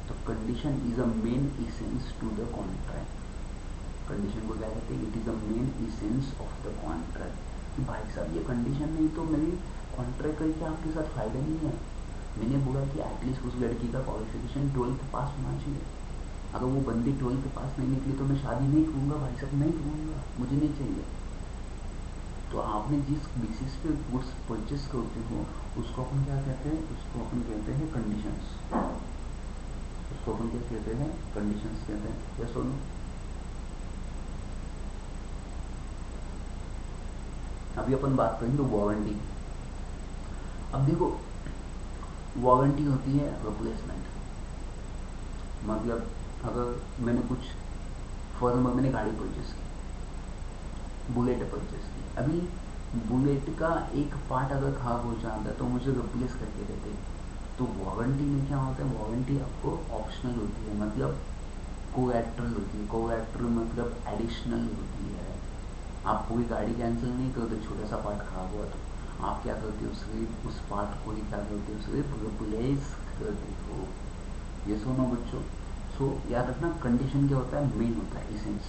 तो condition is a main essence to the contract. Condition को क्या कहते हैं? It is a main essence of the contract. कि भाई साहब ये कंडीशन नहीं तो मेरी कॉन्ट्रैक्ट करके आपके साथ फ़ायदा नहीं है। मैंने बोला कि एटलीस्ट उस लड़की का क्वालिफिकेशन 12th पास होना चाहिए। अगर वो बंदी 12th पास नहीं निकली तो मैं शादी नहीं करूँगा भाई साहब, नहीं करूँगा, मुझे नहीं चाहिए। तो आपने जिस बेसिस पे गुड्स परचेस करते हो उसको अपन क्या कहते हैं? उसको अपन कहते हैं कंडीशंस। उसको अपन क्या कहते हैं? कंडीशंस कहते हैं। यस और नो? अभी अपन बात करेंगे वारंटी की। अब देखो, वारंटी होती है रिप्लेसमेंट। मतलब अगर मैंने कुछ फॉर एग्जाम्पल मैंने गाड़ी परचेस की, बुलेट परचेस की, अभी बुलेट का एक पार्ट अगर खराब हो जाता है तो मुझे रिप्लेस करके देते हैं। तो वारंटी में क्या होता है? वारंटी आपको ऑप्शनल होती है, मतलब कोलैटरल होती है। कोलैटरल मतलब एडिशनल होती है। आप पूरी गाड़ी कैंसिल नहीं करते, छोटा सा पार्ट खराब हुआ तो आप क्या करते हो? सिर्फ उस पार्ट को ही क्या करते हो? सिर्फ रिप्लेस करते हो। ये सुनो बच्चों, सो याद रखना, कंडीशन क्या होता है? मेन होता है, इसेंस।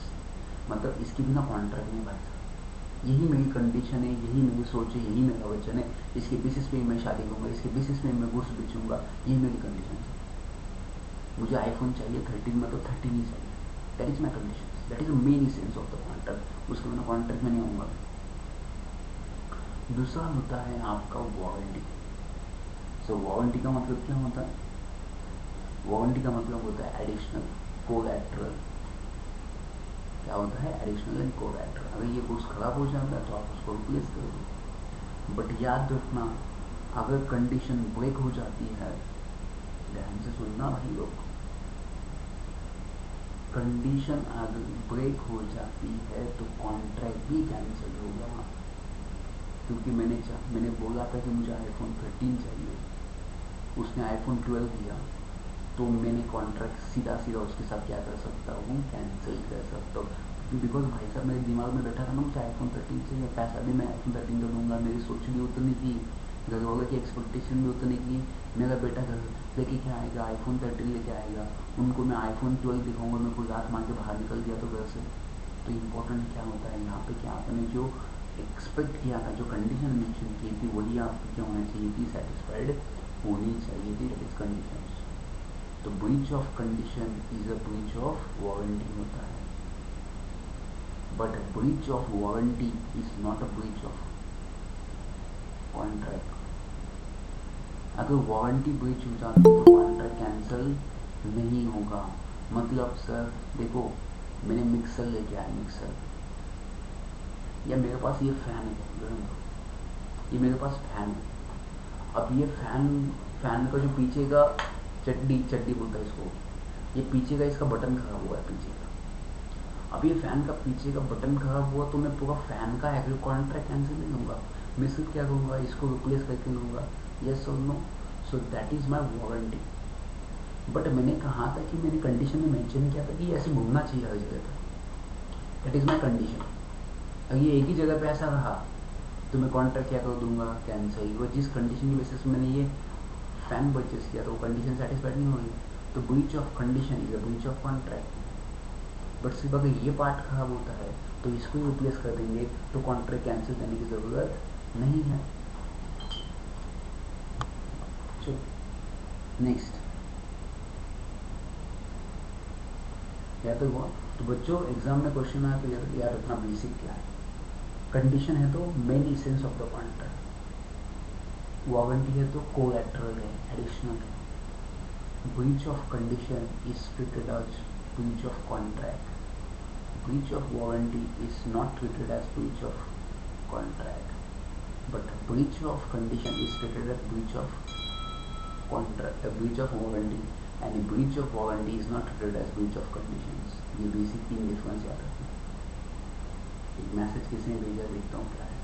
मतलब इसके बिना कॉन्ट्रैक्ट नहीं भाई साहब। यही मेरी कंडीशन है, यही मेरी सोच है, यही मेरा वचन है, इसके बेसिस पे मैं शादी करूँगा, इसके बेसिस पे मैं गुड्स बेचूंगा, ये मेरी कंडीशन है। मुझे आईफोन चाहिए 13, मतलब 13 ही चाहिए। That is my condition, that is the main essence of the contract. उसके बिना कॉन्ट्रैक्ट में नहीं आऊँगा। दूसरा होता है आपका वारंटी। सो वारंटी का मतलब क्या होता है? वारंटी का मतलब होता है एडिशनल कोलैटरल। क्या होता है? Additional and collateral. अगर ये गुड्स खराब हो जाता है तो आप उसको रिप्लेस कर दो। बट याद रखना, अगर कंडीशन ब्रेक हो जाती है, ध्यान से सुनना भाई लोग, कंडीशन अगर ब्रेक हो जाती है तो कॉन्ट्रैक्ट भी कैंसिल होगा। क्योंकि मैंने बोला था कि मुझे आईफोन 13 चाहिए, उसने आईफोन 12 दिया, तो मैंने कॉन्ट्रैक्ट सीधा सीधा उसके साथ क्या कर सकता हूँ? कैंसिल कर सकता हूँ। क्योंकि बिकॉज भाई साहब मेरे दिमाग में बैठा था ना, मुझे आईफोन 13 चाहिए, पैसा भी मैं आईफोन 13 का दूंगा, मेरी सोच भी उतनी की, घर वालों की एक्सपेक्टेशन भी उतनी की। मेरा बेटा घर लेके क्या आएगा? आईफोन 13 लेके आएगा। उनको मैं आईफोन 12 दिखाऊंगा, मेरे को लात मार के बाहर निकल दिया तो घर से। तो इम्पोर्टेंट क्या होता है यहाँ पे? क्या आपने जो एक्सपेक्ट किया था, जो कंडीशन मेंशन की थी, वही आपकी क्या होनी चाहिए थी? सेटिस्फाइड होनी चाहिए थी। That is conditions. तो breach of condition is a breach of warranty होता है, but breach of warranty is not a breach of contract. अगर वारंटी ब्रीच हो जाती तो कॉन्ट्रैक्ट कैंसिल नहीं होगा। मतलब सर देखो, मैंने मिक्सर लेके आया, मिक्सर, या मेरे पास ये फैन है, गर्म करो, ये मेरे पास फैन है। अब ये फैन, फैन का जो पीछे का चड्डी चड्डी बोलता है इसको, ये पीछे का इसका बटन खराब हुआ है पीछे का। अब ये फैन का पीछे का बटन खराब हुआ तो मैं पूरा फैन का एग्री कॉन्ट्रैक्ट कैंसिल नहीं लूँगा, मैं सिर्फ क्या करूँगा? इसको रिप्लेस करके लूँगा। यस और no? So that is my warranty. But मैंने कहा था कि मैंने कंडीशन में मेंशन किया था कि ऐसे घूमना चाहिए हर जगह पे। That is my condition. अगर ये एक ही जगह पे ऐसा रहा तो मैं कॉन्ट्रैक्ट क्या कर दूंगा? कैंसिल। वो जिस कंडीशन की बेसिस मैंने ये फैन परचेस किया तो वो कंडीशन सेटिस्फाइड नहीं होगी। तो breach of condition is a breach of contract. But सिर्फ अगर ये पार्ट खराब होता है तो इसको ही रिप्लेस कर देंगे, तो कॉन्ट्रैक्ट कैंसिल करने की ज़रूरत नहीं है। चलो नेक्स्ट, याद रखो। तो बच्चों एग्जाम में क्वेश्चन आया तो याद रखना बेसिक क्या है। कंडीशन है तो main essence of the contract, warranty है तो कोलैटरल है, एडिशनल है। Breach of condition is treated as breach of contract, breach of warranty is not treated as breach of contract, but breach of condition is treated as breach of contract, a breach of warranty, and a breach of warranty is not treated as breach of conditions. ये basic तीन difference याद रखना। एक message किसी ने भेजा, देखता हूँ क्या है।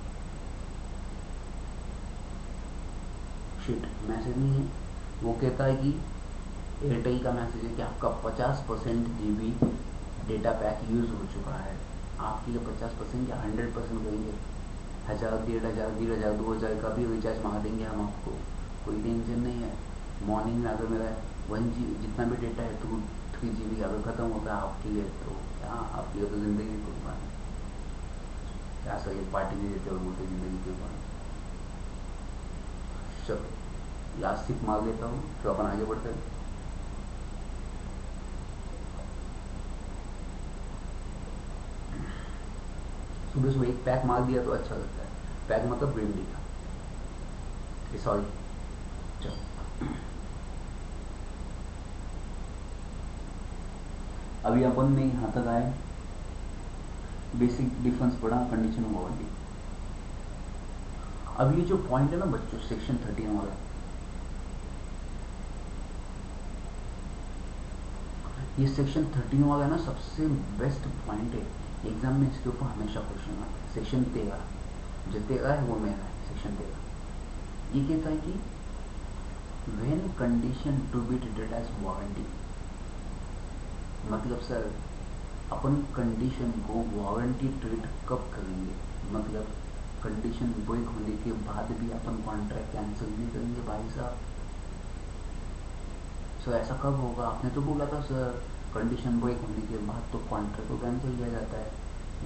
शिट, मैसेज नहीं है। वो कहता है कि एयरटेल का मैसेज है कि आपका 50% GB डेटा पैक यूज़ हो चुका है, आपके लिए 50% या 100% करेंगे। 1000, 1500, 1500, 2000 का भी रिचार्ज मांग देंगे हम आपको, कोई टेंशन नहीं है। मॉर्निंग में अगर मेरा 1 GB जितना भी डेटा है, 3 GB अगर ख़त्म होता है आपके लिए, तो क्या आपके लिए तो ज़िंदगी कुर्बान है। क्या सर, एक पार्टी नहीं देते और बोलते ज़िंदगी कुर्बान। चलो लास्ट सिप मार लेता हूँ, फिर अपन आगे बढ़ते हैं। सुबह सुबह एक पैक मार दिया तो अच्छा लगता है। पैक मतलब ग्रीन टी का, सॉरी। चलो अभी अपन ने यहाँ तक आए, बेसिक डिफरेंस पढ़ा कंडीशन वारंटी। अब ये जो पॉइंट है ना बच्चों, सेक्शन 13 वाला, ये सेक्शन 13 वाला है ना, सबसे बेस्ट पॉइंट है। एग्जाम में इसके ऊपर हमेशा क्वेश्चन आता है। सेक्शन 13, जो 13 है वो मेरा है, सेक्शन 13। ये कहता है कि when condition to be treated as warranty, मतलब सर अपन कंडीशन को वारंटी ट्रीट कब करेंगे, मतलब कंडीशन ब्रेक होने के बाद भी अपन कॉन्ट्रैक्ट कैंसिल नहीं करेंगे भाई साहब। सर ऐसा कब होगा, आपने तो बोला था सर कंडीशन ब्रेक होने के बाद तो कॉन्ट्रैक्ट को कैंसिल किया जाता है।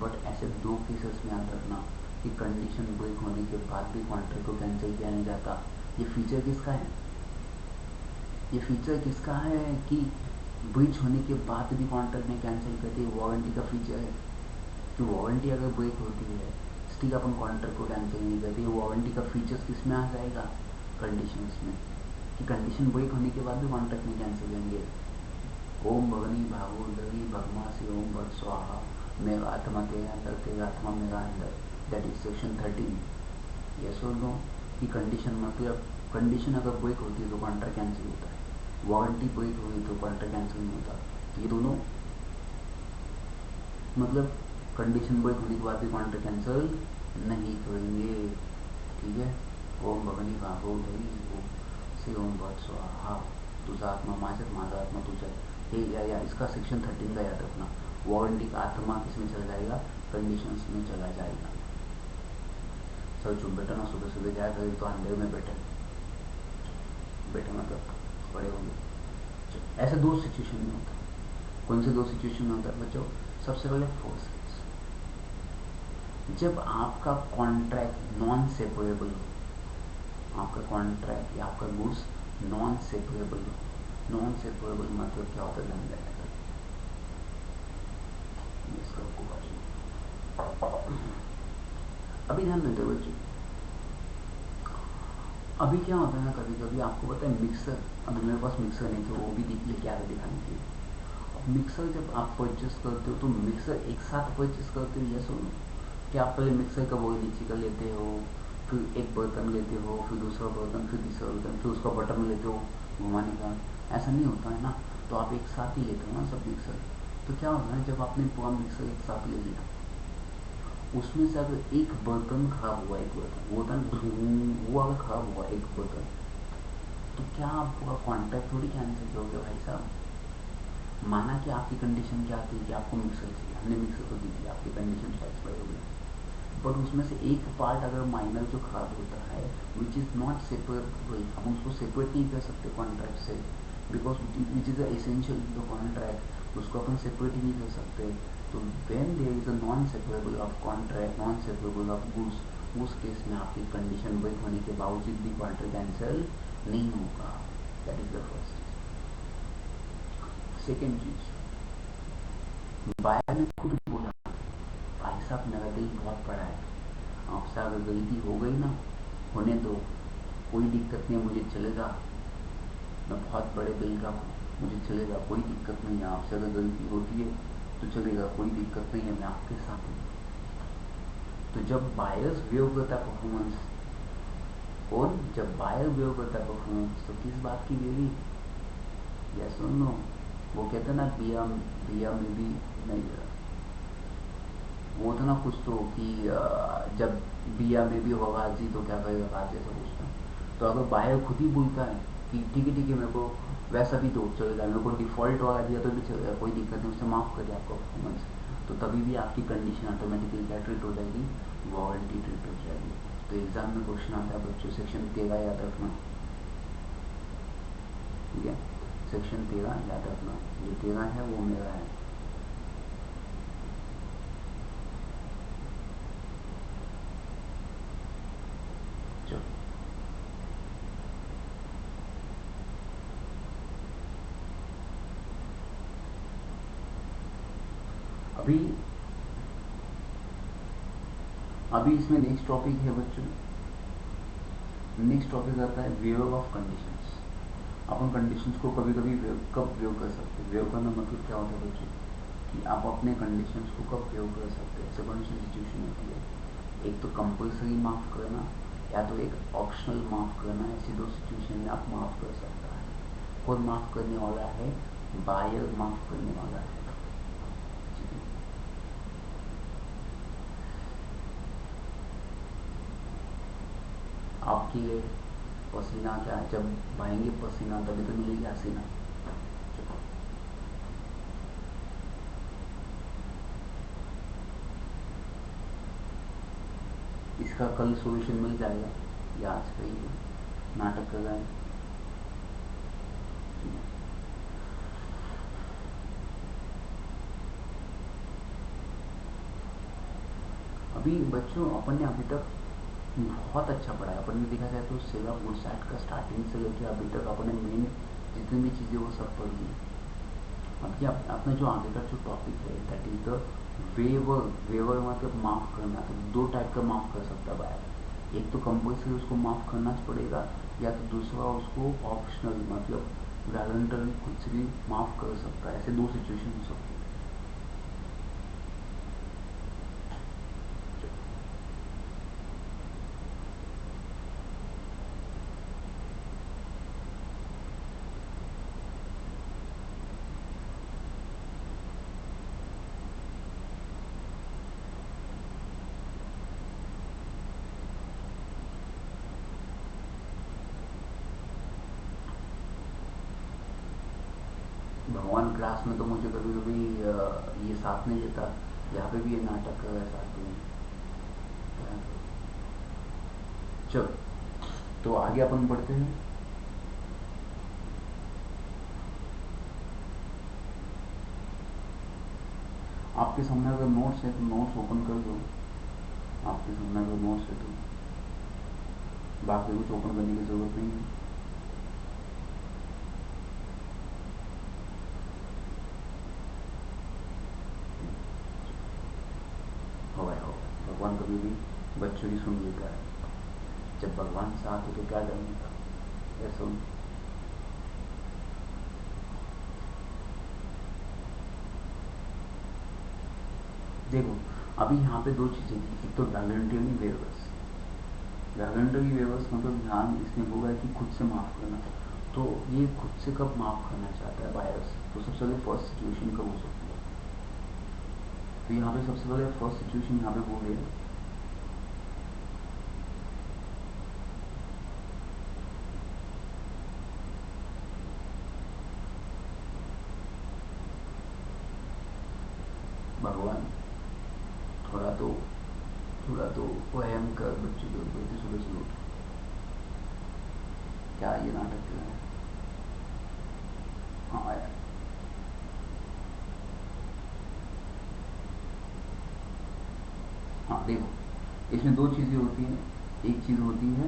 बट ऐसे दो केसेस में याद रखना कि कंडीशन ब्रेक होने के बाद भी कॉन्ट्रैक्ट को कैंसिल किया नहीं जाता। ये फीचर किसका है, ये फीचर किसका है कि ब्रीच होने के बाद भी कॉन्ट्रैक्ट नहीं कैंसिल करती, वारंटी का फीचर है। कि वारंटी अगर ब्रेक होती है स्टिल अपन कॉन्ट्रैक्ट को कैंसिल नहीं करते, वारंटी का फीचर्स किस में आ जाएगा, कंडीशंस में, कि कंडीशन ब्रेक होने के बाद भी कॉन्ट्रैक्ट नहीं कैंसिल करेंगे। ओम भगनी भागोदरी भगमा से ओम भट स्वाहा, मेरा आत्मा तेरे अंदर, तेरा आत्मा मेरा अंदर, दैट इज सेक्शन 13। यस और नो, कि कंडीशन मतलब कंडीशन अगर ब्रेक होती है तो कॉन्ट्रैक्ट कैंसिल होता है, वारंटी ब्रेक हुई तो कॉन्ट्रैक्ट कैंसिल नहीं होता। तो ये दोनों मतलब कंडीशन ब्रेक होने के बाद भी कॉन्ट्रैक्ट कैंसिल नहीं करेंगे। ठीक है। ओम भगनी भागो धरी ओम से ओम भट स्वाहा, तुझा आत्मा माझ्यात माझा आत्मा तुझ्यात, हे या इसका सेक्शन 13 का याद रखना। वारंटी का आत्मा किस में चला जाएगा, कंडीशंस में चला जाएगा। सर चुप बैठो ना, सुबह सुबह क्या करें, तो अंधेरे में बैठे, बैठे मतलब खड़े होंगे। ऐसे दो सिचुएशन में होता है। कौन से दो सिचुएशन में होता है बच्चों, सबसे पहले फर्स्ट केस, जब आपका कॉन्ट्रैक्ट नॉन सेपरेबल हो, आपका कॉन्ट्रैक्ट या आपका गुड्स नॉन सेपरेबल हो। नॉन सेपरेबल मतलब क्या होता है, ध्यान देने का, मैं इसका आपको बाजू, अभी ध्यान देते हो बच्चों। अभी क्या होता है ना, कभी कभी आपको पता है मिक्सर, अभी मेरे पास मिक्सर नहीं था, वो भी लेके आ रहे दिखाने के लिए। अब मिक्सर जब आप परचेस करते हो तो मिक्सर एक साथ परचेस करते हो, यस और नो, कि आप पहले मिक्सर का बोल नीचे का लेते हो, फिर एक बर्तन लेते हो, फिर दूसरा बर्तन, फिर तीसरा बर्तन, फिर उसका बटन लेते हो घुमाने का, ऐसा नहीं होता है ना। तो आप एक साथ ही लेते हो ना सब मिक्सर। तो क्या होता है, जब आपने पूरा मिक्सर एक साथ ले लिया, उसमें से अगर एक बर्तन खराब हुआ, एक बर्तन वो होता है वो अगर खराब हुआ एक बर्तन, तो क्या आप पूरा कॉन्ट्रैक्ट थोड़ी कैंसिल करोगे भाई साहब। माना कि आपकी कंडीशन क्या थी कि आपको मिक्सर चाहिए, हमने मिक्सर तो दे दिया, आपकी कंडीशन सेटिस्फाई हो गई। बट उसमें से एक पार्ट अगर माइनर जो खराब होता है, विच इज़ नॉट सेपरेबल, हम उसको सेपरेट नहीं कर सकते कॉन्ट्रैक्ट से, because which is essential in the contract, उसको अपन सेपरेट ही नहीं कर सकते। तो when there is a non separable of contract, non separable of goods, उस केस में आपकी कंडीशन ब्रेक होने के बावजूद भी कॉन्ट्रैक्ट कैंसिल नहीं होगा। दैट इज द फर्स्ट चीज। सेकेंड चीज, बायर ने खुद बोला, भाई साहब मेरा दिल बहुत बड़ा है, आपसे अगर गलती हो गई ना, होने दो, कोई दिक्कत नहीं, मुझे चलेगा, मैं बहुत बड़े दिल का हूँ, मुझे चलेगा, कोई दिक्कत नहीं है, आपसे अगर गलती होती है तो चलेगा, कोई दिक्कत नहीं है, मैं आपके साथ हूँ। तो जब बायर्स वेव करता है परफॉर्मेंस, कौन, जब बायर वेव करता है परफॉर्मेंस, तो किस बात की वेवी, यस और नो। वो कहते हैं ना, बिया बिया में भी नहीं, वो था ना कुछ तो कि जब बिया में भी होगा जी तो क्या करेगा बात, जैसा कुछ था। तो अगर बायर खुद ही बोलता है कि ठीक है मेरे को वैसा भी तो चलेगा, मेरे को डिफ़ॉल्ट वाला दिया तो भी चलेगा, कोई दिक्कत नहीं, उससे माफ़ करिए आपका परफॉर्मेंस, तो तभी भी आपकी कंडीशन ऑटोमेटिकली क्या ट्रीट हो जाएगी, वारंटी ट्रीट हो जाएगी। तो एग्ज़ाम में क्वेश्चन आता है बच्चों, सेक्शन 13 याद रखना, ठीक है, सेक्शन 13 याद रखना, जो 13 है वो मेरा है। चलो अभी अभी इसमें नेक्स्ट टॉपिक है बच्चों, नेक्स्ट टॉपिक आता है wave of conditions. Upon conditions को कभी कभी कब वेव कर सकते हैं, वेव करना मतलब क्या होता है बच्चों, कि आप अपने कंडीशंस को कब वेव कर सकते हैं। ऐसे कौन सी सिचुएशन होती है, एक तो कंपलसरी माफ़ करना, या तो एक ऑप्शनल माफ़ करना, ऐसी दो सिचुएशन में आप माफ़ कर सकता है। कौन माफ़ करने वाला है, बायर माफ़ करने वाला है, ठीक है। आपके लिए पसीना क्या है, जब बहेंगे पसीना तभी तो मिलेगी हसीना। इसका कल सॉल्यूशन मिल जाएगा, या आज का ही नाटक कर रहे हैं, ठीक है। अभी बच्चों अपन ने अभी तक बहुत अच्छा पढ़ा है, अपन ने देखा जाए तो सेवा गुडसैट का स्टार्टिंग से लेकर अभी तक अपन ने मेन जितनी भी चीज़ें वो सब पढ़ ली। अभी अपना जो आगे का जो टॉपिक है that is the waiver. Waiver मतलब माफ़ करना, तो दो टाइप का माफ़ कर सकता है बायर, एक तो कंपल्सरी उसको माफ़ करना पड़ेगा, या तो दूसरा उसको ऑप्शनल मतलब वॉलंटरी खुद से भी माफ़ कर सकता है। ऐसे दो सिचुएशन हो सकती है। भगवान क्लास में तो मुझे कभी कभी ये साथ नहीं देता, यहाँ पे भी ये नाटक कर रहा है साथ में, क्या करूं? चलो, तो आगे अपन बढ़ते हैं। आपके सामने अगर नोट्स है तो नोट्स ओपन कर दो, आपके सामने अगर नोट्स है तो, बाकी कुछ ओपन करने की ज़रूरत नहीं है। हो गया हो गया, भगवान कभी भी बच्चों की सुन लेता है, जब भगवान साथ हो तो क्या डरने का, ऐसा। देखो अभी यहाँ पे दो चीज़ें थी, एक तो वॉलंटरी वेवर्स। वॉलंटरी वेवर्स मतलब ध्यान इसमें होगा कि खुद से माफ़ करना, तो ये खुद से कब माफ़ करना चाहता है बायर्स, तो सबसे पहले फर्स्ट सिचुएशन कब हो सकती है, तो यहाँ पे सबसे पहले फर्स्ट सिचुएशन यहाँ पे बोल रहे हैं, भगवान थोड़ा तो थोड़ा तो वहम कर बच्चों के ऊपर, इतनी सुबह सुबह उठ के क्या ये नाटक कर रहे हैं। हाँ यार, हाँ देखो इसमें दो चीज़ें होती हैं, एक चीज़ होती है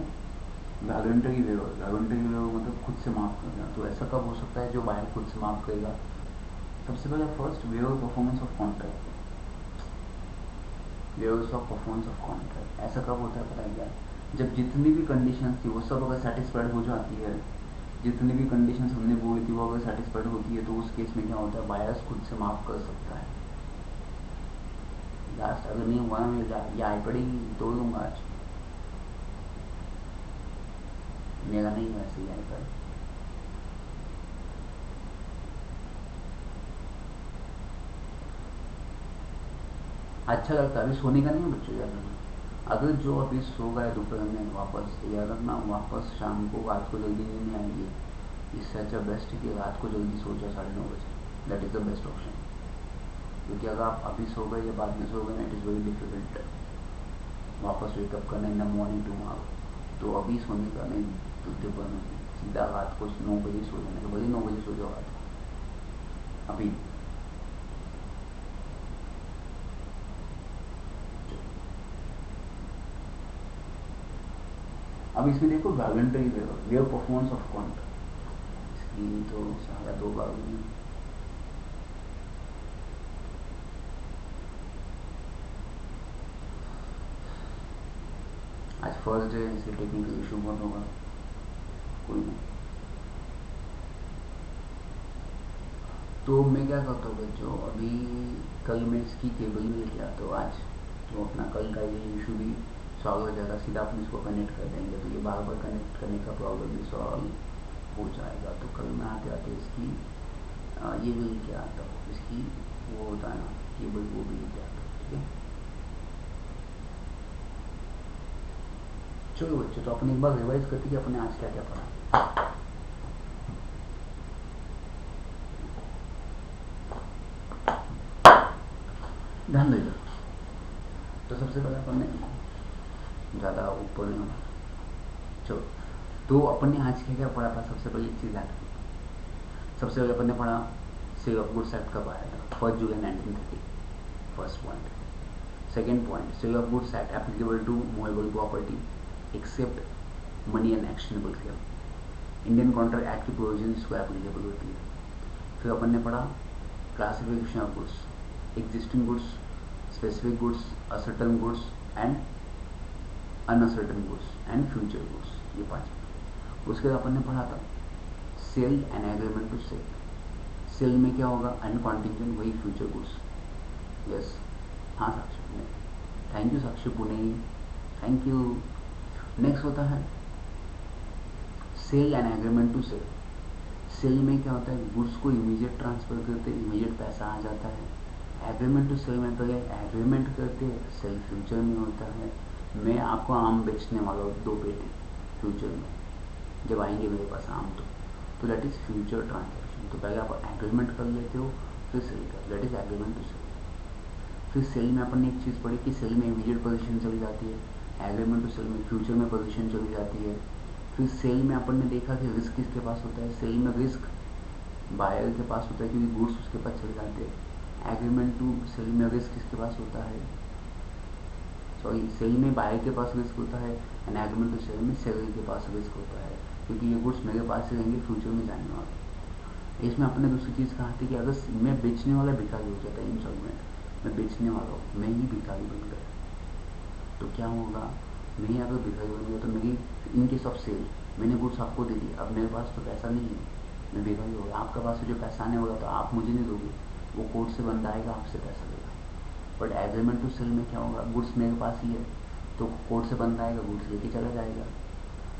वॉलंटरी वेवर। वॉलंटरी वेवर मतलब खुद से माफ़ करना, तो ऐसा कब हो सकता है जो बाहर खुद से माफ़ करेगा, सबसे पहले first waiver performance of contract. Waivers of performance of contract ऐसा कब होता है पता है क्या, जब जितनी भी कंडीशंस थी वो सब अगर सेटिस्फाइड हो जाती है, जितनी भी कंडीशंस हमने बोली थी वो अगर सेटिस्फाइड होती है, तो उस केस में क्या होता है, बायर्स खुद से माफ़ कर सकता है। लास्ट अगर नहीं हुआ ना, मैं ये आई पड़ी तोड़ दूंगा आज, मेरा नहीं है वैसे ही आई पड़। अच्छा लगता है, अभी सोने का नहीं है बच्चों, याद रखना, अगर जो अभी सो गए दोपहर में वापस, तो याद रखना वापस शाम को रात को जल्दी नींद नहीं आएगी, इससे अच्छा बेस्ट है कि रात को जल्दी सो जाओ 9:30 बजे, that is the best option. क्योंकि अगर आप अभी सो गए या बाद में सो गए ना, इट इज़ वेरी डिफिकल्ट वापस वेकअप करना इन द मॉर्निंग टुमारो। तो अभी सोने का नहीं बुद्धि बनोगी, सीधा रात को 9 बजे सो जाने का, भले 9 बजे सो जाओ रात को अभी। अब इसमें देखो voluntary wave performance of can't, इसकी तो सारा 2 बार हुई। आज फर्स्ट डे इसलिए टेक्निकल इशू बहुत होगा, कोई नहीं। तो मैं क्या करता हूँ बच्चों, अभी कल मैं इसकी केबल भी लेके आता हूँ आज, तो अपना कल का ये इशू भी सॉल्व हो जाएगा, सीधा अपन इसको कनेक्ट कर देंगे, तो ये बार बार कनेक्ट करने का प्रॉब्लम भी सॉल्व हो जाएगा। तो कल मैं आते आते इसकी ये भी लेके आता हूँ, इसकी वो होता है ना केबल, वो भी लेके आता हूँ, ठीक है। चलो बच्चों, तो अपन एक बार रिवाइज करते कि अपने आज क्या क्या पढ़ा। ध्यान देगा। तो सबसे पहले अपन ने ज़्यादा ऊपर नहीं होना, चलो। तो अपन ने आज क्या क्या पढ़ा था, सबसे पहले एक चीज़ याद रखो। सबसे पहले अपन ने पढ़ा सेल ऑफ गुड्स एक्ट कब आया था, 1 जुलाई 1930, first point. Second point, sale of goods act applicable to movable property except money and actionable claim. Indian contract act की प्रोविजन इसको एप्लीकेबल होती है। फिर अपन ने पढ़ा classification of goods, existing goods, specific goods, ascertained goods and unascertained goods and future goods, ये 5। उसके बाद अपन ने पढ़ा था sale and agreement to sale. Sale में क्या होगा, एंड कॉन्टिंजेंट, वही फ्यूचर गुड्स। यस, हाँ Sakshi Pune, thank you Sakshi Pune, thank you. Next होता है sale and agreement to sale. Sale में क्या होता है, गुड्स को इमीडिएट ट्रांसफर करते, इमीडिएट पैसा आ जाता है। एग्रीमेंट टू सेल में पहले एग्रीमेंट करते, सेल फ्यूचर में होता है। मैं आपको आम बेचने वाला हूँ 2 पेटी फ्यूचर में, जब आएंगे मेरे पास आम, तो दैट इज़ फ्यूचर ट्रांजेक्शन। तो पहले आप एग्रीमेंट कर लेते हो, फिर सेल कर, that is agreement to sale. फिर सेल में अपन ने एक चीज़ पढ़ी कि सेल में इमीडिएट पोजीशन चली जाती है, एग्रीमेंट टू सेल में फ्यूचर में पोजीशन चली जाती है। फिर सेल में अपन ने देखा कि रिस्क किसके पास होता है, सेल में रिस्क बायर के पास होता है क्योंकि गुड्स उसके पास चले जाते हैं। एग्रीमेंट टू सेल में रिस्क किसके पास होता है, सॉरी, सेल में बायर के पास रिस्क होता है, एंड एग्रीमेंट टू सेल में सेलर के पास रिस्क होता है, क्योंकि ये गुड्स मेरे पास ही रहेंगे, फ्यूचर में जाने वाले। इसमें अपने दूसरी चीज़ कहा थी कि अगर मैं बेचने वाला भिखारी हो जाता है, इंस्टॉलमेंट, मैं बेचने वाला हूँ, मैं ही भिखारी बन गया, तो क्या होगा, मैं ही अगर भिखारी बन गया तो मेरी इन केस ऑफ सेल, मैंने गुड्स आपको दे दिया, अब मेरे पास तो पैसा नहीं है, मैं भिखारी हो गया, आपके पास से जो पैसा आने वाला था आप मुझे नहीं दोगे, वो कोर्ट से बंदा आएगा आपसे पैसा लेगा। बट एग्रीमेंट टू सेल में क्या होगा, गुड्स मेरे पास ही है, तो कोर्ट से बंदा आएगा, गुड्स लेके चला जाएगा।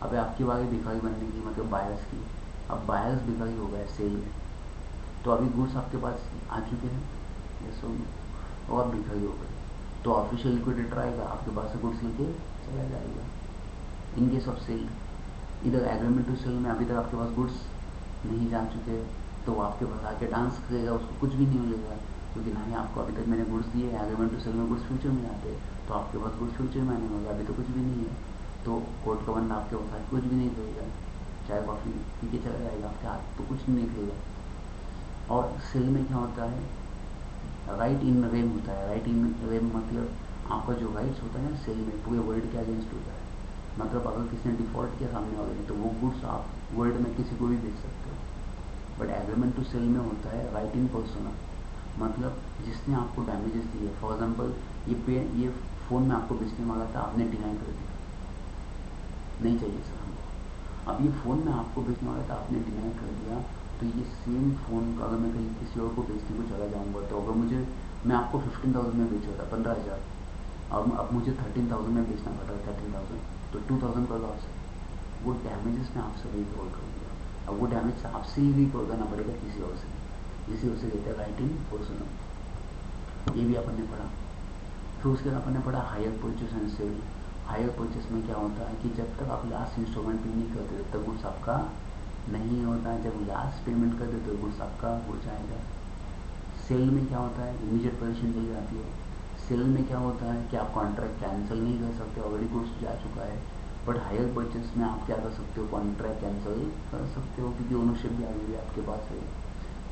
अब आपकी बारी भिखारी बनने की, मतलब बायर्स की। अब बायर्स भिखारी हो गए सेल में, तो अभी गुड्स आपके पास आ चुके हैं, यस और नो, और आप भिखारी हो गए, तो ऑफिशियल लिक्विडेटर आएगा, आपके पास से गुड्स लेके चला जाएगा। इन केस ऑफ सेल, इधर एग्रीमेंट टू सेल में अभी तक आपके पास गुड्स नहीं जा चुके, तो वो आपके पास आके डांस करेगा, उसको कुछ भी नहीं मिलेगा, क्योंकि ना ही आपको अभी तक मैंने गुड्स दिए। एग्रीमेंट टू सेल में गुड्स फ्यूचर में आते हैं, तो आपके पास गुड्स फ्यूचर में आने वाला, अभी तो कुछ भी नहीं है, तो कोर्ट का बंदा आपके पास आके कुछ भी नहीं करेगा, चाय कॉफ़ी पी के चला जाएगा, आपके हाथ तो कुछ नहीं निकलेगा। और सेल में क्या होता है, राइट इन रेम होता है। राइट इन रेम मतलब आपका जो राइट्स होता है ना सेल में, पूरे वर्ल्ड के अगेंस्ट होता है। मतलब अगर किसी ने डिफ़ॉल्ट किया सामने वाले ने, तो वो गुड्स आप वर्ल्ड में किसी को भी बेच सकते हो। बट एग्रीमेंट टू सेल में होता है राइट इन पर्सनल, मतलब जिसने आपको डैमेजेस दिए, फॉर एग्जांपल ये फ़ोन में आपको बेचने वाला था, आपने डिनाई कर दिया, नहीं चाहिए सर हमको। अब ये फ़ोन में आपको बेचने वाला था, आपने डिनाई कर दिया, तो ये सेम फ़ोन का अगर मैं कहीं किसी और को बेचने को चला जाऊँगा, तो अगर मैं आपको 15,000 में बेच रहा था, 15,000, और अब मुझे 13,000 में बेचना पड़ रहा है, 13,000, तो 2,000 का लॉस है। वो डैमेजेस मैं आपसे रिकवर करूँगा, अब वो डैमेज आपसे ही रिकवर करना पड़ेगा, किसी और से, जिसे उसे कहते हैं राइट इन पर्सनल। ये भी अपन ने पढ़ा। फिर उसके बाद अपन ने पढ़ा hire purchase and sale. Hire purchase में क्या होता है कि जब तक आप लास्ट इंस्टॉलमेंट पे नहीं करते, तब तक गुड्स आपका नहीं होता है, जब लास्ट पेमेंट कर देते हो गुड्स आपका हो जाएगा। सेल में क्या होता है, इमीडिएट पोजीशन चली जाती है। सेल में क्या होता है कि आप कॉन्ट्रैक्ट कैंसिल नहीं कर सकते, ऑलरेडी गुड्स जा चुका है। बट हायर परचेस में आप क्या कर सकते हो, कॉन्ट्रैक्ट कैंसिल कर सकते हो, क्योंकि ओनरशिप भी ऑलरेडी आपके पास है।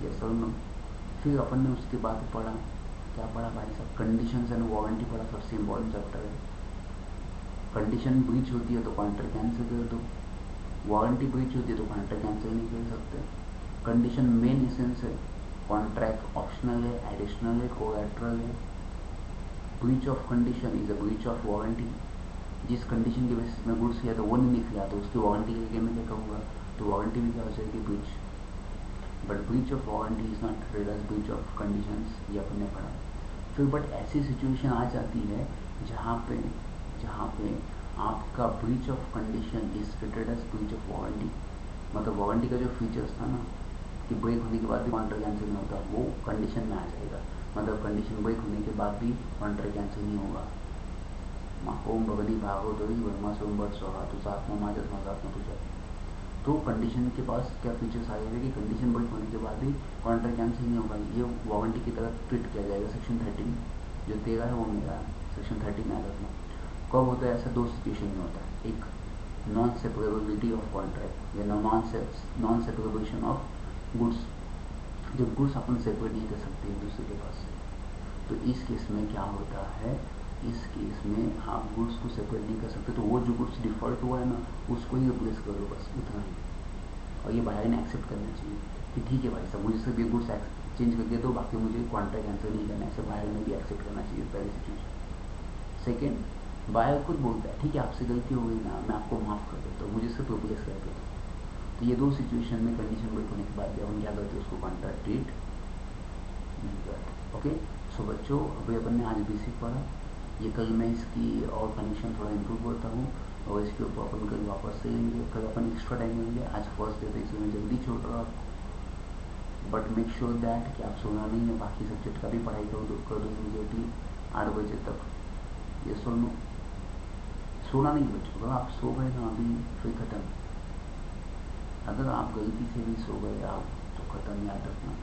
यस और नो। फिर अपन ने उसके बाद पढ़ा, क्या पढ़ा भाई साहब, कंडीशंस एंड वारंटी पढ़ा, सबसे इम्पोर्टेंट चैप्टर है। कंडीशन ब्रीच होती है तो कॉन्ट्रैक्ट कैंसिल कर दो, वारंटी ब्रीच होती है तो कॉन्ट्रैक्ट कैंसिल नहीं कर सकते। कंडीशन मेन इसेंस है, कॉन्ट्रैक्ट ऑप्शनल है, एडिशनल है, कोलैटरल है। Breach of condition is a breach of warranty. जिस कंडीशन के बेसिस में गुड्स किया तो वो नहीं निकला तो उसकी वारंटी के लिए मैं क्या कहूँगा, तो वारंटी भी क्या हो जाएगी, breach. But breach of warranty is not treated as breach of conditions, ये अपन ने पढ़ा। फिर बट ऐसी सिचुएशन आ जाती है जहाँ पे आपका breach of condition is treated as breach of warranty. मतलब वारंटी का जो फीचर्स था ना कि ब्रेक होने के बाद भी कॉन्ट्रैक्ट कैंसिल नहीं होता, वो कंडीशन में आ जाएगा। मतलब कंडीशन ब्रेक होने के बाद भी कॉन्ट्रैक्ट कैंसिल नहीं होगा। माकोम भगनी भागो दोई वर्मा सोमबर सोहा तुझा आत्मा माजस मजाक में तुझा। तो कंडीशन के पास क्या फीचर्स आ जाएगा कि कंडीशन ब्रेक होने के बाद भी कॉन्ट्रैक्ट कैंसिल नहीं होगा, ये वारंटी की तरह ट्रीट किया जाएगा। सेक्शन 13 जो तेरा है वो मेरा है, सेक्शन 13 याद रखना। कब होता है ऐसा, दो सिचुएशन में होता है। एक नॉन सेपरेबिलिटी ऑफ कॉन्ट्रैक्ट या नॉन सेपरेबिलिटी ऑफ गुड्स, जब गुड्स अपन सेपरेट नहीं कर सकते एक दूसरे के पास से। तो इस केस में क्या होता है, इस केस में आप गुड्स को सेपरेट नहीं कर सकते, तो वो जो गुड्स डिफॉल्ट हुआ है ना उसको ही रिप्लेस कर दो, बस उतना ही। और ये बायर ने एक्सेप्ट करना चाहिए कि ठीक है भाई साहब मुझे सिर्फ ये गुड्स चेंज करके दो, बाकी मुझे कॉन्ट्रैक्ट कैंसिल नहीं करना है, ऐसे बायर ने भी एक्सेप्ट करना चाहिए, पहली सिचुएशन। सेकेंड, बायर खुद बोलता है ठीक है आपसे गलती हो गई ना, मैं आपको माफ़ कर देता हूँ, मुझे सिर्फ रिप्लेस करके दो। तो ये दो सिचुएशन में कंडीशन ब्रेक होने के बाद भी अपन क्या करते हैं, उसको कॉन्ट्रैक्ट ट्रीट नहीं करते। ओके। सो बच्चों अभी अपन ने आज बेसिक पढ़ा, ये कल मैं इसकी और कनेक्शन थोड़ा इम्प्रूव करता हूँ और इसके ऊपर अपन कल वापस से लेंगे। कल अपन एक्स्ट्रा टाइम लेंगे, आज फर्स्ट डे तो इसलिए मैं जल्दी छोड़ रहा हूँ आपको। बट मेक श्योर दैट कि आप सोना नहीं है, बाकी सब्जेक्ट का भी पढ़ाई कर दो इमीडिएटली 8 बजे तक। ये सुन लो, सोना नहीं बच्चों, अगर आप सो गए ना अभी फिर ख़त्म। अगर आप गलती से भी सो गए आप तो ख़त्म, याद रखना।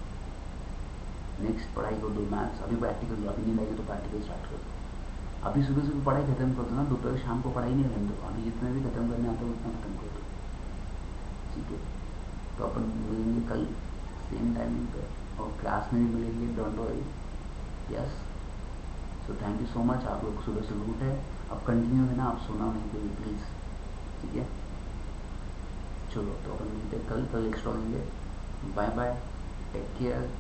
नेक्स्ट पढ़ाई कर दो मैथ्स, अभी प्रैक्टिकल दो, अभी नींद आएगी तो प्रैक्टिकल स्टार्ट कर दो। अभी सुबह सुबह पढ़ाई खत्म कर दो ना, दोपहर शाम को पढ़ाई नहीं रहने दो, अभी जितने भी खत्म करने आता है उतना खत्म कर दो। ठीक है, तो अपन मिलेंगे कल सेम टाइमिंग पे और क्लास में भी मिलेंगे, don't worry. Yes. So thank you so much, आप लोग सुबह सुबह उठे, अब कंटिन्यू है ना, आप सोना नहीं कोई प्लीज़। ठीक है, चलो तो अपन मिलते हैं कल, कल एक्स्ट्रा लेंगे। बाय बाय, टेक केयर,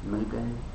मिलते हैं।